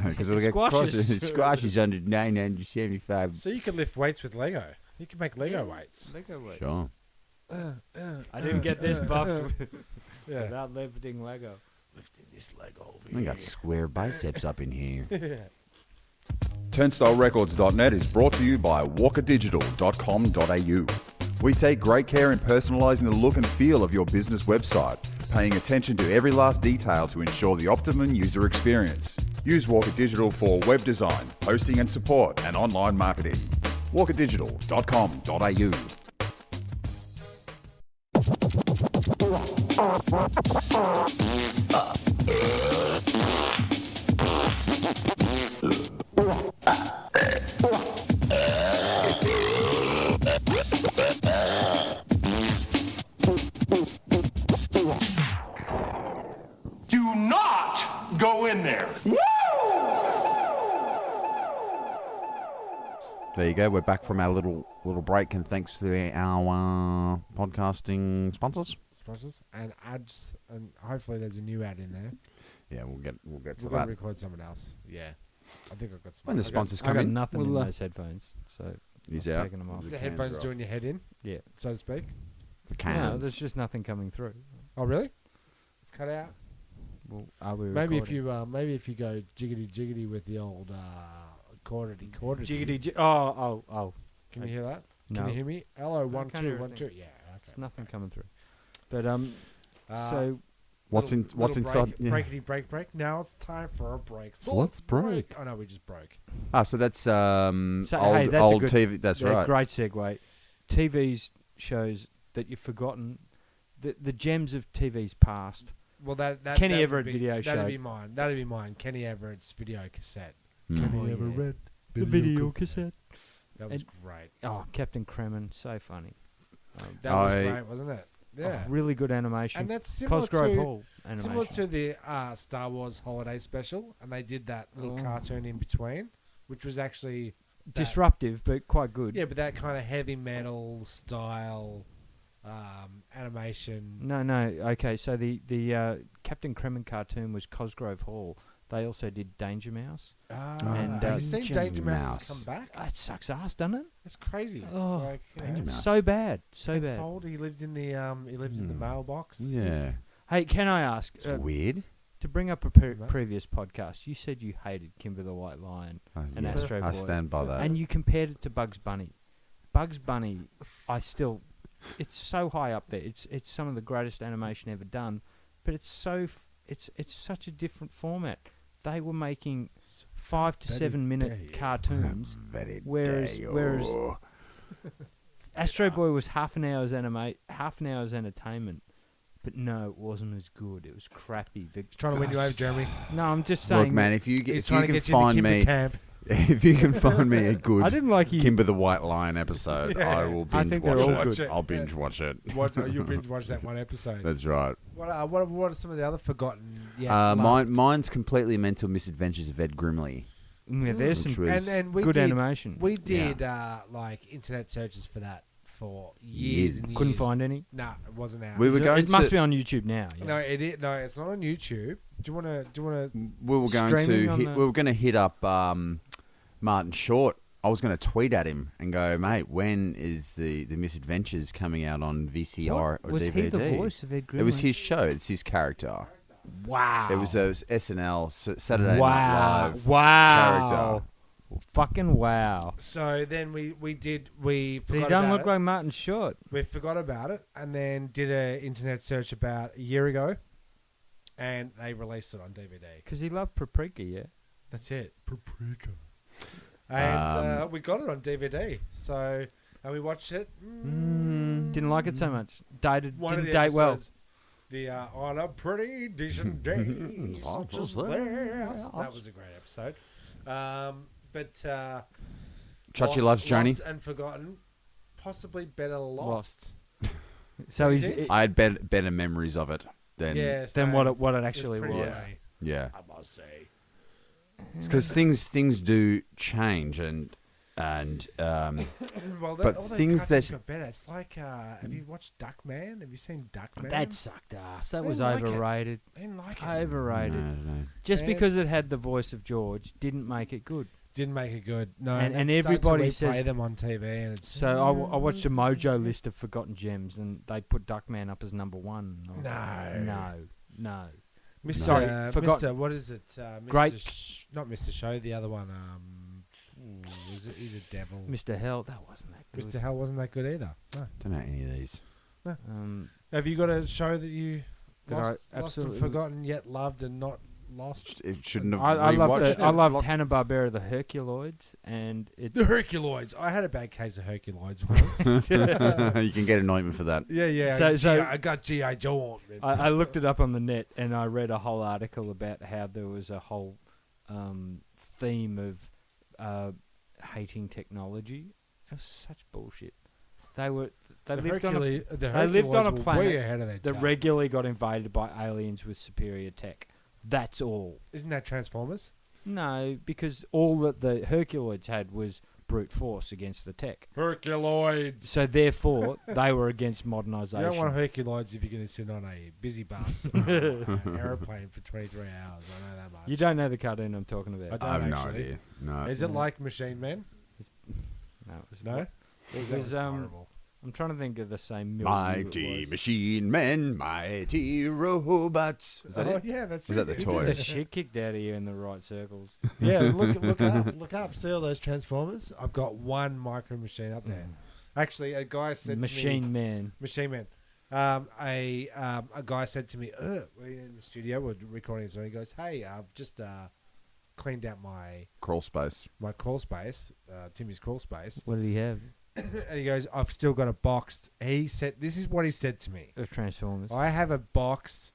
Because It it'll get squashes. squashes under 975. So you could lift weights with Lego. You can make Lego weights. Lego weights. Sure. I didn't get this buffed Yeah. without lifting Lego. Lifting this Lego over We got square biceps up in here. TurnstileRecords.net is brought to you by walkerdigital.com.au. We take great care in personalising the look and feel of your business website, paying attention to every last detail to ensure the optimum user experience. Use Walker Digital for web design, hosting and support, and online marketing. walkerdigital.com.au. Do not go in there. There you go. We're back from our little break, and thanks to our podcasting sponsors. Sponsors and ads, and hopefully there's a new ad in there. Yeah, we'll get to We've got to that. record someone else. Yeah, I think I've got some. When the I got- sponsors I come got in, nothing in we'll, those headphones, so he's I've out. taken them off. Is The the cans headphones are doing your head in, Yeah. so to speak? The No, cans. there's just nothing coming through. Oh, really? It's cut out. Well, are we Maybe recording? if you go jiggity jiggity with the old quarterty. Jiggity jig. Oh. Can you hear that? No. Can you hear me? Hello, I one can't two hear one two. anything. Yeah. Okay. There's nothing coming through. But So What's inside? Yeah. Breakity break. Now it's time for a break. So let's break. Oh no, we just broke. So that's old, hey, that's a old good- TV. That's right. Great segue. TV's shows that you've forgotten, the gems of TV's past. Well, that Kenny that would Everett be, video show. That'd be mine. That'd be mine. Kenny Everett's video cassette. Mm. Kenny Oh, yeah. Everett. The video cassette. That was And- great. Oh, Captain Kremen, so funny. That was I- great, wasn't it? Yeah. Oh, really good animation. And that's similar Cosgrove to Hall animation. similar to the Star Wars Holiday Special, and they did that little cartoon in between, which was actually Disruptive, but quite good. yeah, but that kind of heavy metal style animation. No. Okay, so the Captain Kremen cartoon was Cosgrove Hall. They also did Danger Mouse. And, have you seen Danger Danger Mouse Mouse. come back? That sucks ass, doesn't it? It's crazy. Oh, it's like Danger Mouse. So bad. So Ken bad. Fold, he lived in the mailbox. Yeah. Hey, can I ask, It's weird. to bring up a previous podcast, you said you hated Kimber the White Lion and Yeah, Astro I Boy. stand by that. And you compared it to Bugs Bunny. Bugs Bunny, it's so high up there. It's some of the greatest animation ever done, but it's such a different format. They were making 5 to 7 minute cartoons, whereas Astro Boy was half an hour's entertainment. But no, it wasn't as good. It was crappy. Trying to win you over, Jeremy. No, I'm just saying. Look, man, if you He's if trying you to can get you into find Kimber me, camp. if you can find me a good I didn't like you. Kimber the White Lion episode, I will I binge think watch they're all it. good. I'll binge watch it. You'll binge watch that one episode. That's right. What are some of the other forgotten? Yeah, Mine's completely Mental Misadventures of Ed Grimley. Yeah, there's some Which was and we good did, animation. We did like internet searches for that for years and years. Couldn't find any. No, it wasn't out. We were going It must to- be on YouTube now. Yeah. No, no, it's not on YouTube. Do you want to? We were going Streaming to on hit, the- we were going to hit up Martin Short. I was going to tweet at him and go, mate, when is the Misadventures coming out on VCR or Was DVD? he the voice of Ed Grimley? It was his show. It's his character. Wow. It was a SNL Saturday Night wow. Live Wow. character. Fucking wow. So then we But he forgot don't about look it. like Martin Short. We forgot about it, and then did an internet search about a year ago, and they released it on DVD. Because he loved Paprika, yeah. That's it. Paprika. And we got it on DVD. So, and we watched it. Didn't like it so much. Didn't One of the date well. episodes, on a pretty decent day, such as this. That was a great episode. But Chachi loves Joni. Lost and forgotten, possibly better lost. So You he's think? I had better memories of it than Yeah, than same. what it It was actually pretty was. okay, yeah. I must say. Because things do change and Well, But all those things cartoons that- got better. It's like, have you watched Duckman? Have you seen Duckman? That sucked ass. That I was didn't like it. overrated. I didn't like it. Overrated. no. Just Man. because it had the voice of George didn't make it good. Didn't make it good. No, And they started to everybody replay says- them on TV, and it's So I watched a Mojo list of forgotten gems, and they put Duckman up as number one. And I was like, no. Mr. Sorry, forgot- Mr. What is it? Mr. Great- Not Mr. Show. The other one. He's a devil. Mr. Hell, that wasn't that good. Mr. Hell wasn't that good either. No. Don't know any of these. Have you got a show that you That lost, I lost and absolutely- forgotten yet loved and not lost? It shouldn't have. I rewatched loved it. Hanna-Barbera, the Herculoids, and it. The Herculoids. I had a bad case of Herculoids once. You can get an ointment for that. yeah. So- I got G.I. Joe on. I looked it up on the net, and I read a whole article about how there was a whole theme of hating technology. It was such bullshit. They lived on a Herculoids were planet way ahead of their that time. regularly got invaded by aliens with superior tech. That's all. Isn't that Transformers? No, because all that the Herculoids had was brute force against the tech. Herculoids. So therefore, they were against You modernization. don't want Herculoids if you're going to sit on a busy bus or an airplane for 23 hours. I know that much. You don't know the cartoon I'm talking about. I I have don't no actually. idea. No. Is it like Machine Men? No, it was No? It was horrible. I'm trying to think of the same. milieu Mighty it was. machine men, mighty robots. Is that Oh it? yeah, that's Was it. that the Who toy? did The shit kicked out of you in the right circles. Yeah, look up. See all those Transformers? I've got one Micro Machine up there. Actually, a guy said to me, Machine Man. Machine Man. A guy said to me, we're in the studio, we're recording, so he goes, "Hey, I've just cleaned out my Crawl space. crawl space, Timmy's crawl space," What did he have? and he goes, "I've still got a boxed." He said, "This is what he said to me: Of Transformers. I have a boxed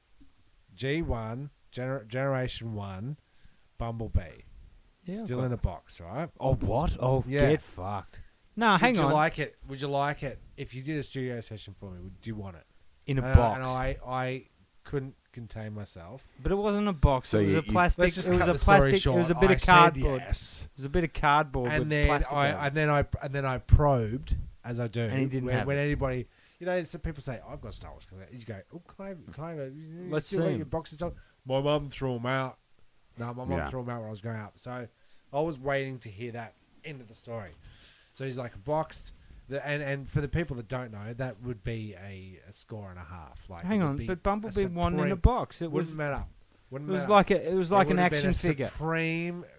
G1 Generation 1 Bumblebee, Yeah, still in a box, right?" Oh, what? Oh, Yeah. get fucked. No, hang Would on. you like it? Would you like it if you did a studio session for me? Would you want it? In a And box. And I couldn't contain myself. But it wasn't a box. So it was you- a plastic. Let's just it was cut a the story plastic. short. It was a bit I of said cardboard. yes. It was a bit of cardboard And with then plastic. on it. and then I probed as I do. And he didn't have when it. anybody, some people say, "I've got Star Wars," you go, "Oh, can I Let's still see got 'em. your boxes on?" My mum threw them out. No, my mum Yeah. threw them out when I was going out. So I was waiting to hear that end of the story. So he's like boxed. And for the people that don't know, that would be a score and a half. Like, Hang it would on, be but Bumblebee a won in a supreme- box. It Wouldn't was. matter. Wouldn't It was matter. like a. It was like It an would have been action a figure.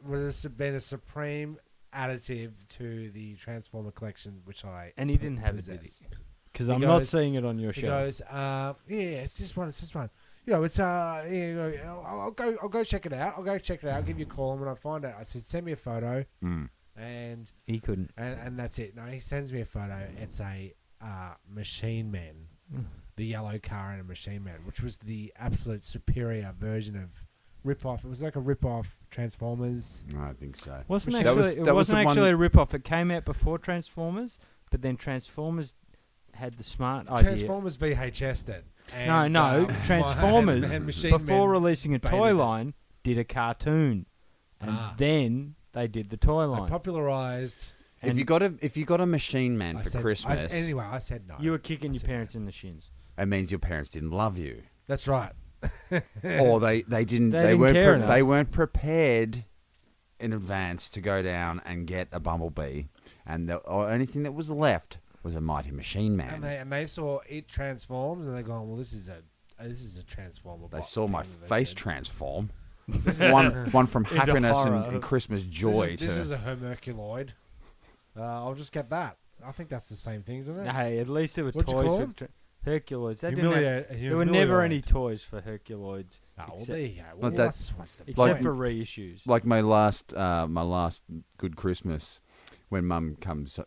Would have been a supreme additive to the Transformer collection, which I And he didn't have it, did possess. Because He I'm not goes- seeing it on your He shelf. goes, it's this one. It's this one. It's I'll go check it out. I'll go check it out. I'll give you a call, and when I find out, I said, send me a photo, and He couldn't. that's it. No, he sends me a photo. It's a Machine Man, the yellow car in a Machine Man, which was the absolute superior version of rip-off. It was like a rip-off Transformers. No, I think so. Wasn't That actually. was- it that was wasn't the one- actually a rip-off. It came out before Transformers, but then Transformers had the smart idea. Transformers VHS'd it. No, And, Transformers and Machine before Men releasing a baited toy it. line did a cartoon, and then they did the toy I line. popularized. If And you got a Machine Man for Christmas, I said no. you were kicking I your said parents in the shins. it means your parents didn't love you, no. That's right. or they didn't. They They didn't weren't. care enough. They weren't prepared in advance to go down and get a Bumblebee, and the anything that was left was a Mighty Machine Man. And they saw it transforms, and they're going, "Well, this is a Transformer." They bot saw my thing that they face did." transform. one from Into happiness and horror. Christmas joy This to is a Herculoid. I'll just get that. I think that's the same thing, isn't it? Hey, at least there were What'd you toys call with Herculoids. They didn't have, Humiliate. there were never any toys for Herculoids, Oh, well, except, there you go. Well, Well, that's- what's the except Like- for reissues. like my last good Christmas when Mum comes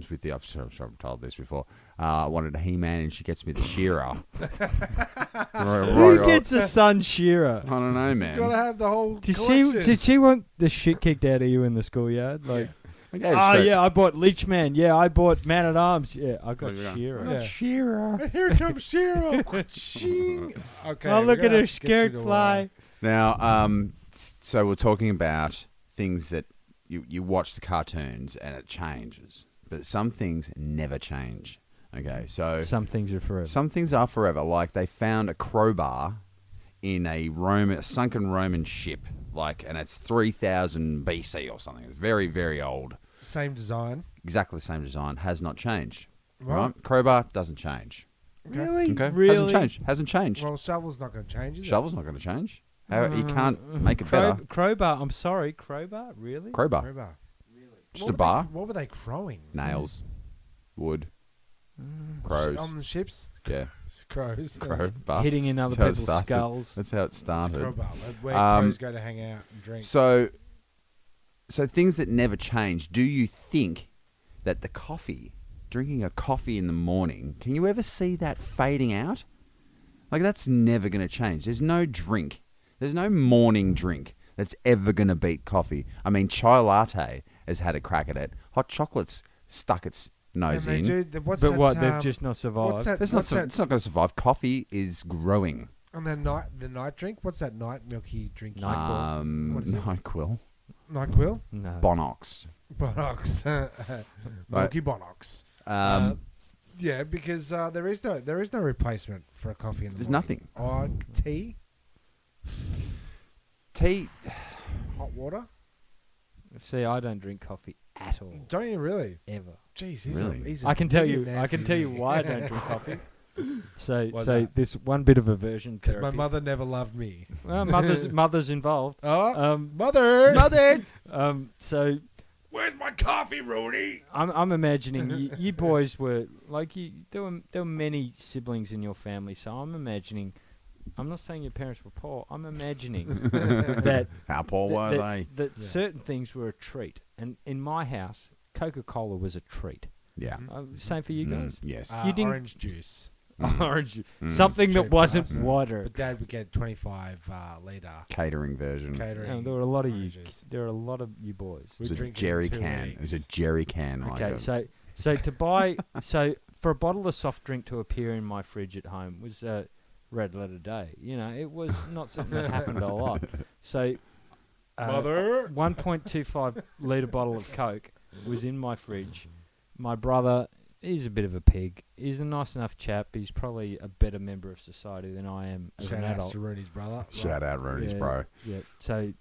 with the I've told this before. I wanted a He-Man and she gets me the She-Ra. Who gets a Sun Shearer? I don't know, You gotta man. have the whole Did collection. she want the shit kicked out of you in the schoolyard? Like, I gave oh straight- yeah, I bought Leechman. Yeah, I bought Man at Arms. Yeah, I got Oh, yeah. Shearer. Yeah. She-Ra. And here comes Shiro. Ching. Okay. Oh, we're look at gonna her have to get you skirt to, fly. Now, so we're talking about things that you watch the cartoons and it changes, but some things never change. Okay, so Some things are forever. some things are forever. Like they found a crowbar in a sunken Roman ship, and it's 3000 BC or something. It's very, very old. Same design. Exactly the same design, has not changed. Right. Right? Crowbar doesn't change. Really? Okay, Really? hasn't changed. Hasn't changed. Well, shovel's not going to change, is Shovel's not going to change. You can't make it better. Crowbar. I'm sorry, crowbar. Really? it? Crowbar, Crowbar. just a bar, What were they crowing? nails, wood, crows. On the ships? Yeah, Crows. crowbar. Hitting in other That's how it people's started. skulls. That's how it It's a started. crowbar. Where Um, crows go to hang out and drink. So things that never change. Do you think that the coffee, drinking a coffee in the morning, can you ever see that fading out? Like that's never going to change. There's no drink. There's no morning drink that's ever going to beat coffee. I mean, chai latte has had a crack at it. Hot chocolate's stuck its And nose they in. do, what's But that, what? They've just not survived. What's that? It's What's not that? going to survive. Coffee is growing. And the night drink? What's that night milky drink? NyQuil. What is it? NyQuil. NyQuil? No. Bonox. Bonox. Milky Bonox. Yeah, because there is no replacement for a coffee in the There's morning. nothing. Tea, Tea. hot water. See, I don't drink coffee at all, Don't you really? ever. Jeez, Really? he's a I can tell big you. I can tell you Nancy. why I don't drink coffee. So, Why's so that? this one bit of aversion Because my therapy. mother never loved me. Well, mother's involved. Oh, Um, mother! So Where's my coffee, Roonie? I'm imagining you boys were like there were many siblings in your family, so I'm imagining. I'm not saying your parents were poor. I'm imagining that How poor were they? that certain things were a treat, and in my house, Coca-Cola was a treat. Yeah. Same for you guys. Yes. You didn't- Orange juice. Orange, something that Treat wasn't for us. water. But Dad would get 25 litre Catering version. catering. There were a lot of you. oranges. There were a lot of you boys. It was We'd a drink it in jerry 2 can. It was a weeks. jerry can. Okay, like so to buy for a bottle of soft drink to appear in my fridge at home was a red letter day. You know, it was not something that happened a lot. So, Mother. 1.25 litre bottle of Coke was in my fridge. My brother, he's a bit of a pig. He's a nice enough chap. He's probably a better member of society than I am as Shout an out adult. to Rooney's brother. Shout out Rooney's, bro. Yeah. So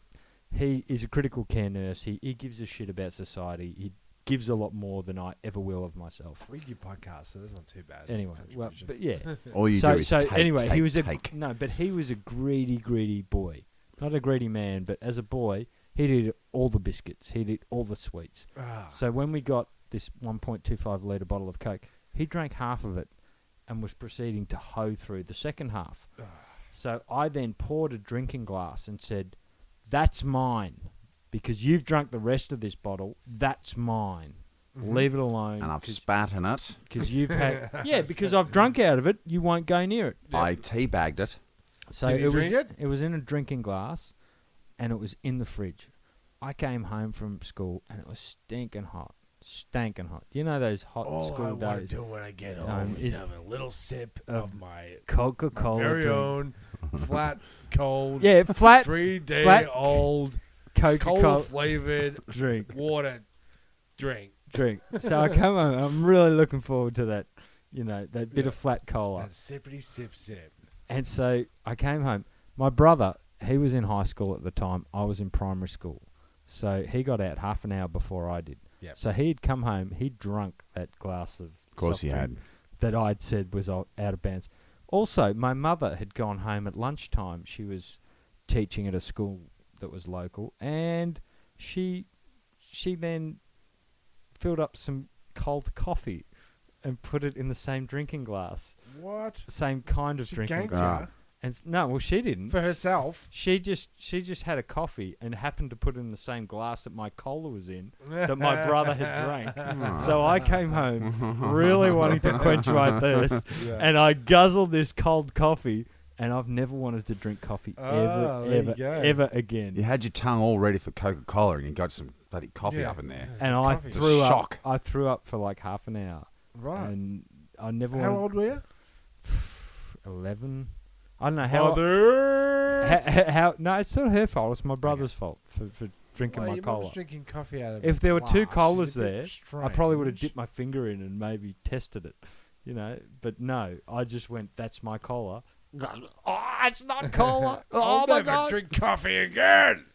he is a critical care nurse. He gives a shit about society. He gives a lot more than I ever will of myself. We give podcasts, so that's not too bad. Anyway, well, Contribution. but yeah. All you so do is take, anyway, take, he was take. but he was a greedy boy. Not a greedy man, but as a boy, he'd eat all the biscuits. He'd eat all the sweets. Ah. So when we got this 1.25 litre bottle of Coke, he drank half of it and was proceeding to hoe through the second half. So I then poured a drinking glass and said, "That's mine, because you've drunk the rest of this bottle. That's mine. Leave it alone." And I've spat in it. because you've had because I've drunk out of it. You won't go near it. I teabagged it. So Did he drink it? It was in a drinking glass, and it was in the fridge. I came home from school and it was stinking hot. You know those hot All I school want to days. do when I get home is is have a little sip of my Coca-Cola very drink. own flat, cold, Yeah, flat 3-day-old, Coca-Cola cola flavored drink. water drink. So I come home. I'm really looking forward to that. You know, that bit of flat cola. And sippity sip sip. And so I came home. My brother, he was in high school at the time. I was in primary school. So he got out half an hour before I did. Yep. So he'd come home. He'd drunk that glass of course soft he drink had. that I'd said was out of bounds. Also, my mother had gone home at lunchtime. She was teaching at a school that was local. And she then filled up some cold coffee and put it in the same drinking glass. What? Same kind of She drinking ganked glass. ya And no, well, she didn't. for herself. She just had a coffee and happened to put it in the same glass that my cola was in that my brother had drank. So I came home really wanting to quench my thirst, Yeah. and I guzzled this cold coffee. And I've never wanted to drink coffee Oh, there you go. ever again. You had your tongue all ready for Coca-Cola and you got some bloody coffee Yeah. up in there. And Some I coffee. threw up. Shock. I threw up for like half an hour, Right. and I never How wanted. old were you? 11. I don't know how. Mother. How? No, it's not her fault. It's my brother's fault for drinking Well, my your mum was cola. drinking coffee out of If a there were two glass. colas She's a bit there, I probably would have strange. dipped my finger in and maybe tested it, you know. But no, I just went, "That's my cola." Oh, it's not cola. Oh I'll my never god! drink coffee again.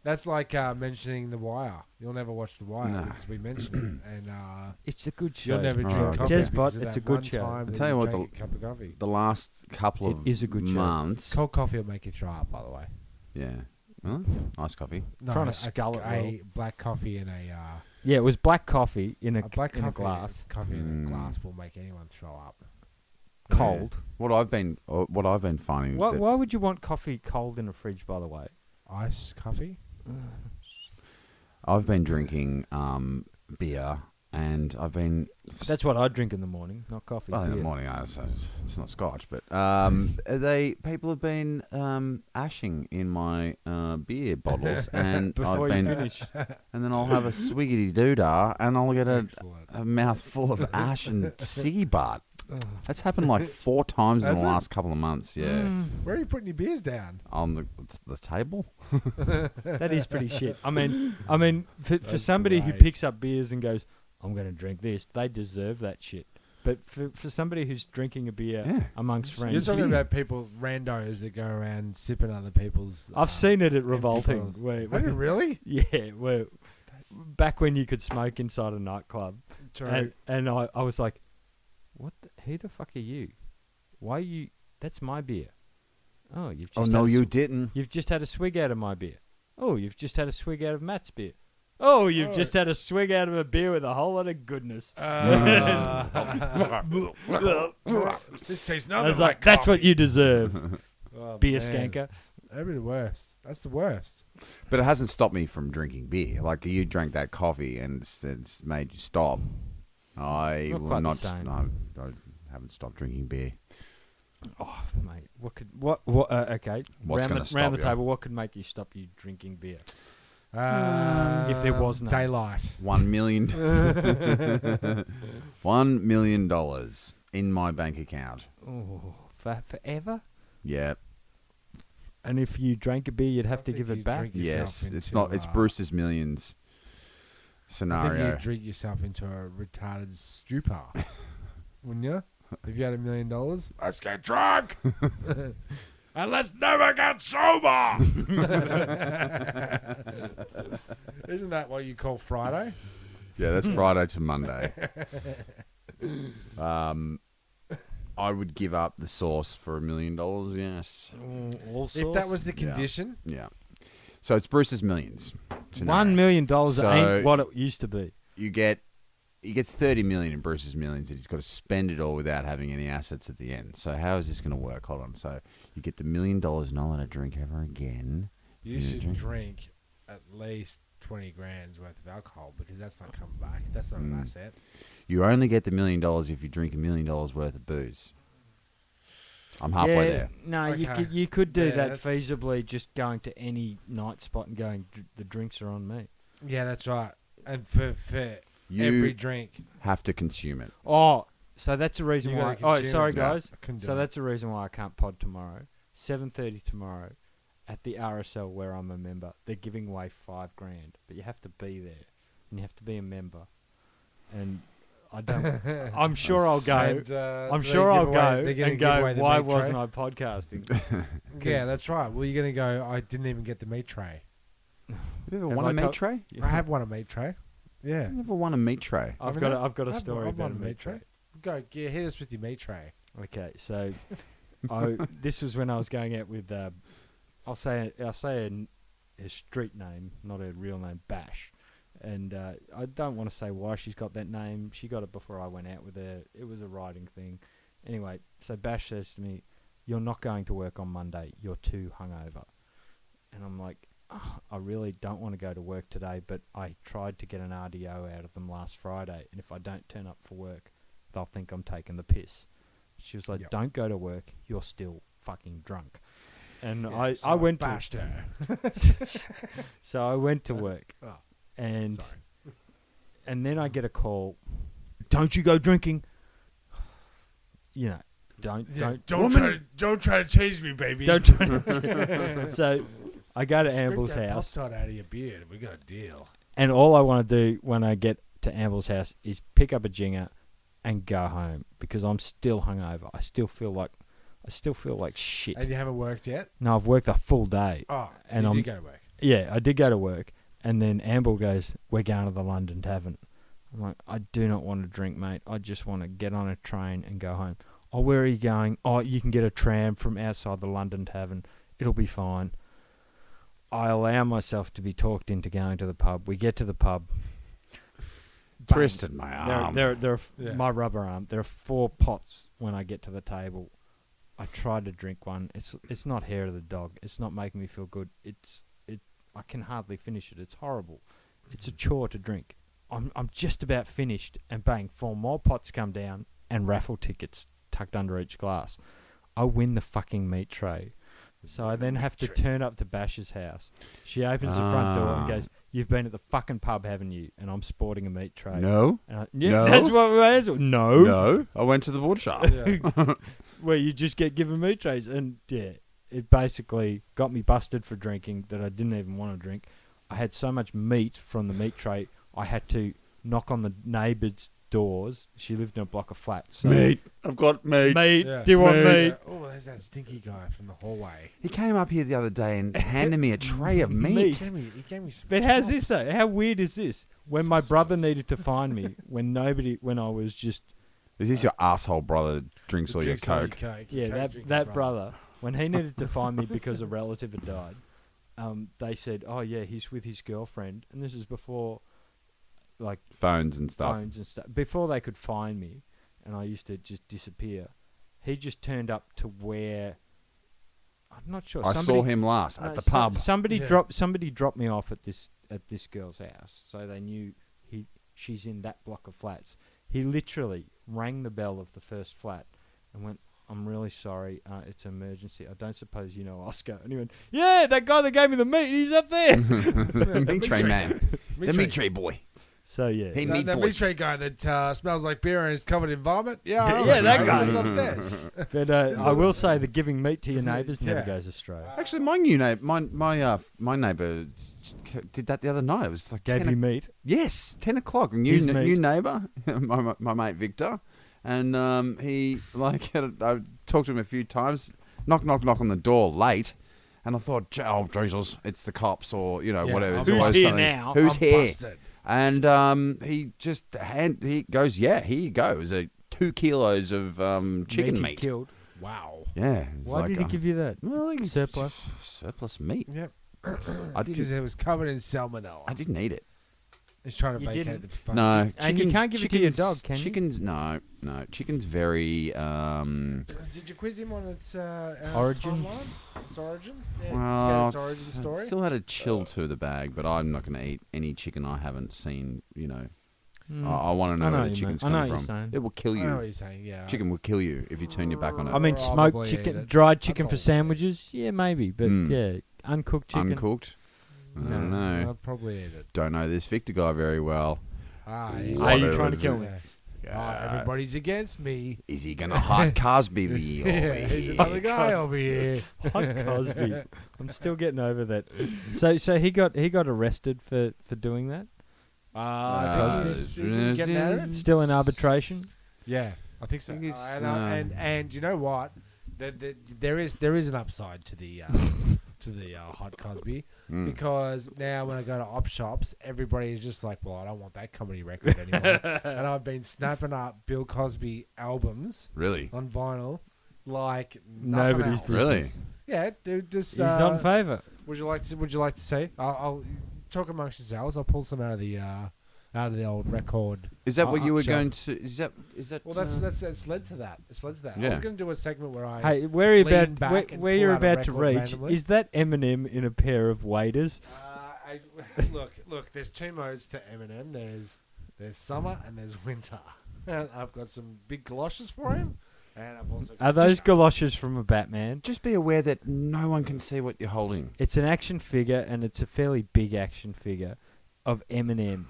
That's like mentioning The Wire. You'll never watch The Wire No. because we mentioned it, and It's a good show. you'll never Oh, drink okay. coffee. Jez because Bot, of it's that a good one show. time I'll that tell you you what, drank a cup of coffee. The last couple It of is a good show. months. Cold coffee will make you throw up, by the way. Yeah. Huh? Nice coffee. No, Trying to skull it, a black coffee in a Yeah, it was black coffee in a black in coffee, a glass, Coffee in Mm. a glass will make anyone throw up. cold. What I've been finding. Why, that why would you want coffee cold in a fridge? By the way, Ice coffee. I've been drinking beer, and I've been. that's what I drink in the morning, not coffee. Well, in the beer. morning, so it's not scotch, but people have been ashing in my beer bottles, and Before I've you been, finish, and then I'll have a swiggity doodah, and I'll get Excellent. a mouthful of ash and ciggy butt. That's happened like 4 times in Has the it? last couple of months. Yeah, Where are you putting your beers down? on the table. that is pretty shit. I mean, for That's somebody who great. picks up beers and goes, "I'm going to drink this," they deserve that shit. But for somebody who's drinking a beer Yeah. amongst friends, You're talking about people, randos that go around sipping other people's. I've seen it at empty Revolting. bottles. Where, Have you really? yeah, where back when you could smoke inside a nightclub, True. and I was like, "What? Who the fuck are you? Why are you? That's my beer. Oh, you've just Oh no, had a you sw- didn't. You've just had a swig out of my beer. Oh, you've just had a swig out of Matt's beer. Oh, you've just had a swig out of a beer with a whole lot of goodness. This tastes I nothing was like like, that's what coffee." you deserve, Oh, beer man. skanker. That'd be the worst. That's the worst. But it hasn't stopped me from drinking beer. Like you drank that coffee and it's made you stop. I Not will quite the not. same. No, I haven't stopped drinking beer. Oh, mate, okay. What's round gonna the, stop round the you? table, what could make you stop you drinking beer? If there was none. daylight. $1 million. $1 million in my bank account. Oh, forever? Yeah. And if you drank a beer, you'd have to think give it you'd back? drink yourself Yes. It's into, not. It's Bruce's Millions I think scenario. you'd drink yourself into a retarded stupor, wouldn't you? If you had $1 million, let's get drunk, and let's never get sober. Isn't that what you call Friday? Yeah, that's Friday to Monday. I would give up the sauce for $1 million. Yes. If that was the condition, Yeah. So it's Bruce's Millions. scenario. $1 million So- ain't what it used to be. He gets $30 million in Bruce's Millions, and he's got to spend it all without having any assets at the end. So how is this going to work? Hold on. So you get the $1 million, not let a drink ever again. you should drink at least 20 grand's worth of alcohol because that's not coming back. That's not an asset. You only get the $1 million if you drink $1 million worth of booze. I'm halfway there. No, Okay. you could do Yeah, that that's- feasibly, just going to any night spot and going, the drinks are on me. Yeah, that's right. And for You every drink, have to consume it. Oh, so that's the reason You why. gotta Oh, consume sorry it. guys. I couldn't do So it. that's the reason why I can't pod tomorrow. 7:30 tomorrow, at the RSL where I'm a member. They're giving away $5 grand, but you have to be there and you have to be a member. And I don't. I'm sure I'll go. And, I'm they sure give I'll away- go they're gonna and give go. away the Why meat wasn't tray?" I podcasting? Yeah, that's right. Well, you're gonna go. I didn't even get the meat tray. You ever Have won I a meat told- tray? I have won a meat tray. Yeah, You never won a meat tray. I've Haven't got. I? I've got a I've story won about a a meat meat tray. Go, hit us with your meat tray. Okay, so this was when I was going out with. I'll say a street name, not a real name, Bash. And I don't want to say why she's got that name. She got it before I went out with her. It was a writing thing. Anyway, so Bash says to me, "You're not going to work on Monday. You're too hungover." And I'm like, "Oh, I really don't want to go to work today, but I tried to get an RDO out of them last Friday, and if I don't turn up for work, they'll think I'm taking the piss." She was like, Yep. "Don't go to work. You're still fucking drunk." And Yeah, I went to bashed her. so I went to work, Oh, and sorry. and then I get a call. Don't you go drinking? You know, Don't try to change me, baby. don't. So I go to Amble's Script that house, Pop-Tart out of your beard. We got a deal. and all I want to do when I get to Amble's house is pick up a jinger and go home because I'm still hungover. I still feel like shit. And you haven't worked yet? No, I've worked a full day. Oh, so And you I'm- did go to work. Yeah, I did go to work, and then Amble goes, "We're going to the London Tavern." I'm like, "I do not want to drink, mate. I just want to get on a train and go home." "Oh, where are you going?" "Oh, you can get a tram from outside the London Tavern. It'll be fine." I allow myself to be talked into going to the pub. We get to the pub. Bang. Twisted my arm. There are Yeah. my rubber arm. There are 4 pots when I get to the table. I tried to drink one. It's not hair of the dog. It's not making me feel good. I can hardly finish it. It's horrible. It's a chore to drink. I'm just about finished, and bang, 4 more pots come down and raffle tickets tucked under each glass. I win the fucking meat tray. So I then have to turn up to Bash's house. She opens the front door and goes, "You've been at the fucking pub, haven't you?" And I'm sporting a meat tray. No. Yeah, No. that's what my answer. No. No. I went to the woodshop. Where you just get given meat trays. And yeah, it basically got me busted for drinking that I didn't even want to drink. I had so much meat from the meat tray, I had to knock on the neighbours' doors. She lived in a block of flats. So Meat. I've got meat. Meat. Yeah. Do you want Meat. meat? Oh, there's that stinky guy from the hallway. He came up here the other day and handed me a tray of meat. He gave me some But how's this chops. though? How weird is this? When my brother needed to find me, when I was just Is this your asshole brother that drinks all your Drinks all Coke? your Coke. yeah, Coke that drinking that brother, when he needed to find me because a relative had died, they said, "Oh yeah, he's with his girlfriend," and this is before, like Phones and stuff. phones and stuff. Before they could find me, and I used to just disappear. He just turned up to where. I'm not sure. I saw him last at the pub. Somebody dropped me off at this girl's house, so they knew she's in that block of flats. He literally rang the bell of the first flat and went, "I'm really sorry, it's an emergency. I don't suppose you know Oscar." And he went, "Yeah, that guy that gave me the meat, he's up there." The meat tray man. The meat tray boy. So yeah, Hey, The meat boy. meat tray guy that smells like beer and is covered in vomit. Yeah, I Yeah, know, that he guy. lives upstairs. but I will say that giving meat to your neighbours never Yeah. goes astray. Actually, my new neighbor, my neighbour did that the other night. It was like Gave 10 you meat. Yes, 10 o'clock. New His meat. neighbour, my mate Victor, and he I talked to him a few times. Knock on the door late, and I thought, oh Jesus, it's the cops or Yeah, whatever. It's Who's always here something. now? Who's I'm here? busted. And he goes, yeah, here you go. It was 2 kilos of chicken he'd meat. killed. Wow. Yeah. it was Why like, did he give you that? well, I think it's Surplus? surplus meat. Yep. I Because didn't. it was covered in salmonella. I didn't eat it. He's trying to You vacate didn't? the fun. No, And you can't give it to your dog, can you? Chicken's no. Chicken's very. Did you quiz him on its Origin? timeline? Its origin? Yeah, Well, its origin story? still had a chill to the bag, but I'm not going to eat any chicken I haven't seen. I want to I know know where what the you chicken's mean. I know coming what from. you're saying. It will kill I know what you. you're saying, yeah. Chicken will kill you if you turn your back on it. I mean, smoked Probably chicken, eat it. dried chicken I'd for probably sandwiches. Yeah, maybe, but yeah, uncooked chicken. Uncooked. I don't know. I'd probably eat it. Don't know this Victor guy very well. He's Are you What trying to is kill it? me? everybody's against me. Is he going to hot Cosby me over Yeah, he's here? another guy over here. Hot Cosby. I'm still getting over that. So he got arrested for doing that. I think he's getting at it. Still in arbitration. Yeah, I think so. I think it's, And you know what? There is an upside to the hot Cosby because now when I go to op shops, everybody is just like, well, I don't want that comedy record anymore. And I've been snapping up Bill Cosby albums Really? on vinyl like Nobody's nothing else. Really? Yeah, dude. Just He's not in favour. Would you like to see? I'll talk amongst yourselves. I'll pull some out of the old record. Is that what you were shelf. going to? Is that? Well, that's led to that. It's led to that. I Yeah. was going to do a segment where I Hey, where you're lean about back and where pull you're out a about to record reach? randomly. Is that Eminem in a pair of waders? look. There's 2 modes to Eminem. There's summer and there's winter. And I've got some big galoshes for him, and I've also got Are those galoshes from a Batman? Just be aware that no one can see what you're holding. It's an action figure, and it's a fairly big action figure of Eminem,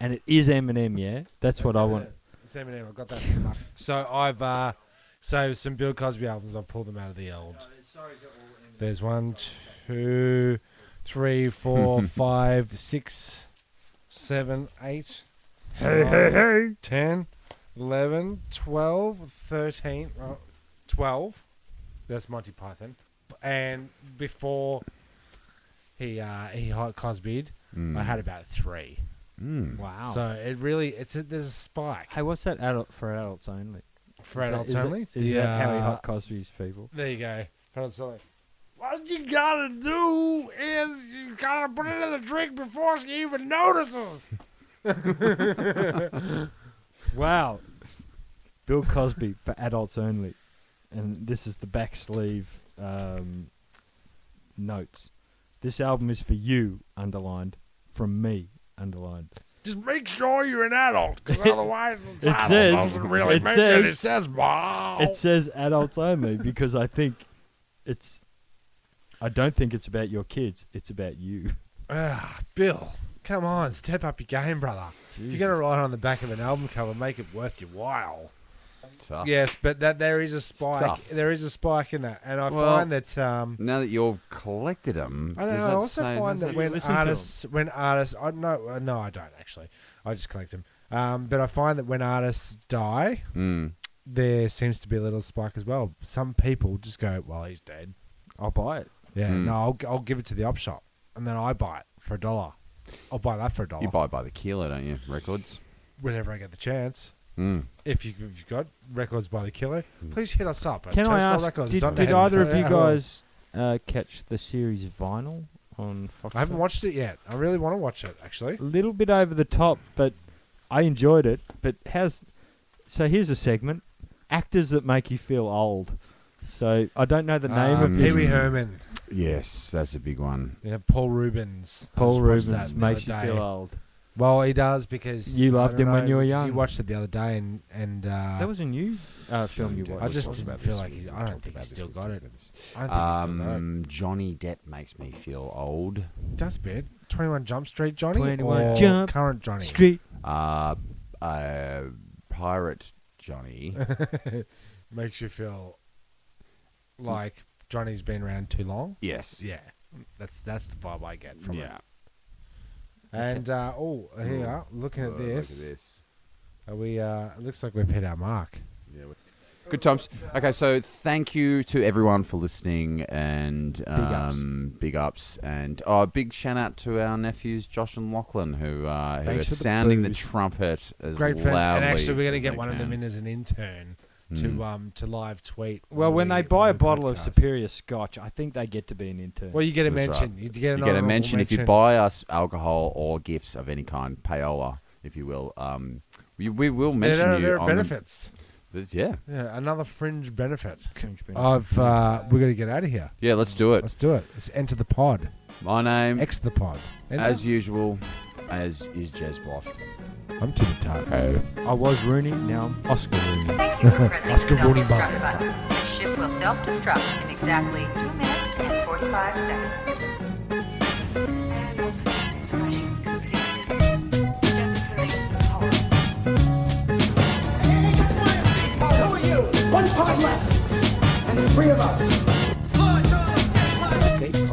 and it is Eminem. Yeah, that's what I want. It's Eminem. I've got that. From the market. So I've so some Bill Cosby albums. I've pulled them out of the old. There's 1, 2, 3, 4, 5, 6, 7, 8, 9, 10, 11, 12, 13, 12. That's Monty Python. And before he hot Cosby'd, I had about 3. Wow. So it really there's a spike Hey, what's that for adults only? for Is that- adults is that- only. Is that how he hot Cosby's people? There you go. Adults only. What you gotta do is you gotta put it in the drink before she even notices. Wow. Bill Cosby for adults only. And this is the back sleeve notes. This album is for you, underlined. From me, underlined. Just make sure you're an adult, because otherwise the It title says- doesn't really it make says- it. It says, wow. It says adults only because I think I don't think it's about your kids. It's about you. Bill, come on, step up your game, brother. If you're gonna write on the back of an album cover, make it worth your while. Tough. Yes, but there is a spike. tough. There is a spike in that, and I Well, find that Now that you've collected them, I don't know. I also find that when listen to artists, I no, I don't actually. I just collect them. But I find that when artists die, there seems to be a little spike as well. Some people just go, "Well, he's dead." I'll buy it. Yeah, Mm. no, I'll give it to the op shop, and then I buy it for $1. I'll buy that for $1 you buy by the kilo, don't you? Records. whenever I get the chance. Mm. If you've got records by the kilo, please hit us up. At Can I Toast Style ask, Records. did either of you guys catch the series vinyl on Fox. I haven't watched it yet. I really want to watch it, actually. A little bit over the top, but I enjoyed it. But so here's a segment: actors that make you feel old. So I don't know the name of Pee his. Wee Herman. Yes, that's a big one. Yeah, Paul Rubens. I Paul just watched Rubens that the makes you other feel day. old. Well, he does because You I loved don't him when know, you were because young. You watched it the other day, and That was a new film you watched. I just talked didn't about feel this. like he's. We I don't talked think about he's this. still We got talked it. about this. I don't think he's still got it. Johnny Depp makes me feel old. He does a bit. 21 Jump Street Johnny. 21 or Jump current Johnny. Street. Pirate Johnny. Makes you feel like Johnny's been around too long. Yes. Yeah, that's the vibe I get from it. Yeah. And here we are, looking at this. Look at this. Are we? It looks like we've hit our mark. Yeah. Good times. Okay, so thank you to everyone for listening, and big ups, and big shout out to our nephews Josh and Lachlan who are Thanks for the sounding the booze. trumpet as Great friends, loudly. and actually we're going to as get they one of them can. in as an intern to live tweet. Well, on when the- they buy on a the bottle of podcast. Superior Scotch, I think they get to be an intern. Well, you get a That's mention. right. You get You an get a honourable mention if you buy us alcohol or gifts of any kind, payola, if you will. We will mention you. There are on benefits. Yeah. Yeah, another fringe benefit. Fringe benefit. We're going to get out of here. Yeah, let's do it. Let's do it. Let's enter the pod. My name, X the pod. Enter. as usual, is Jez Bot. I'm Timmy Taco. I was Rooney, now I'm Oscar Rooney. Thank you for pressing Oscar the Rooney self-destruct button. The ship will self-destruct in exactly 2 minutes and 45 seconds. Who are you? One pod left. And 3 of us.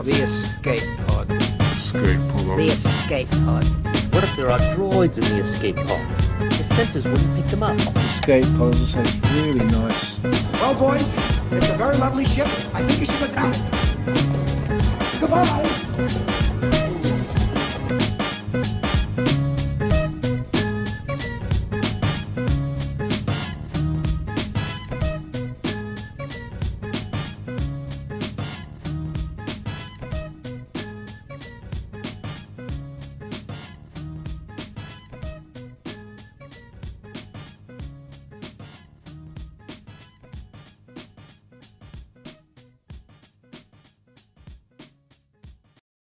The escape pod. The escape pod. What if there are droids in the escape pod? The sensors wouldn't pick them up. Escape pod, as I say, it's really nice. Well, boys, it's a very lovely ship. I think you should look out. Goodbye.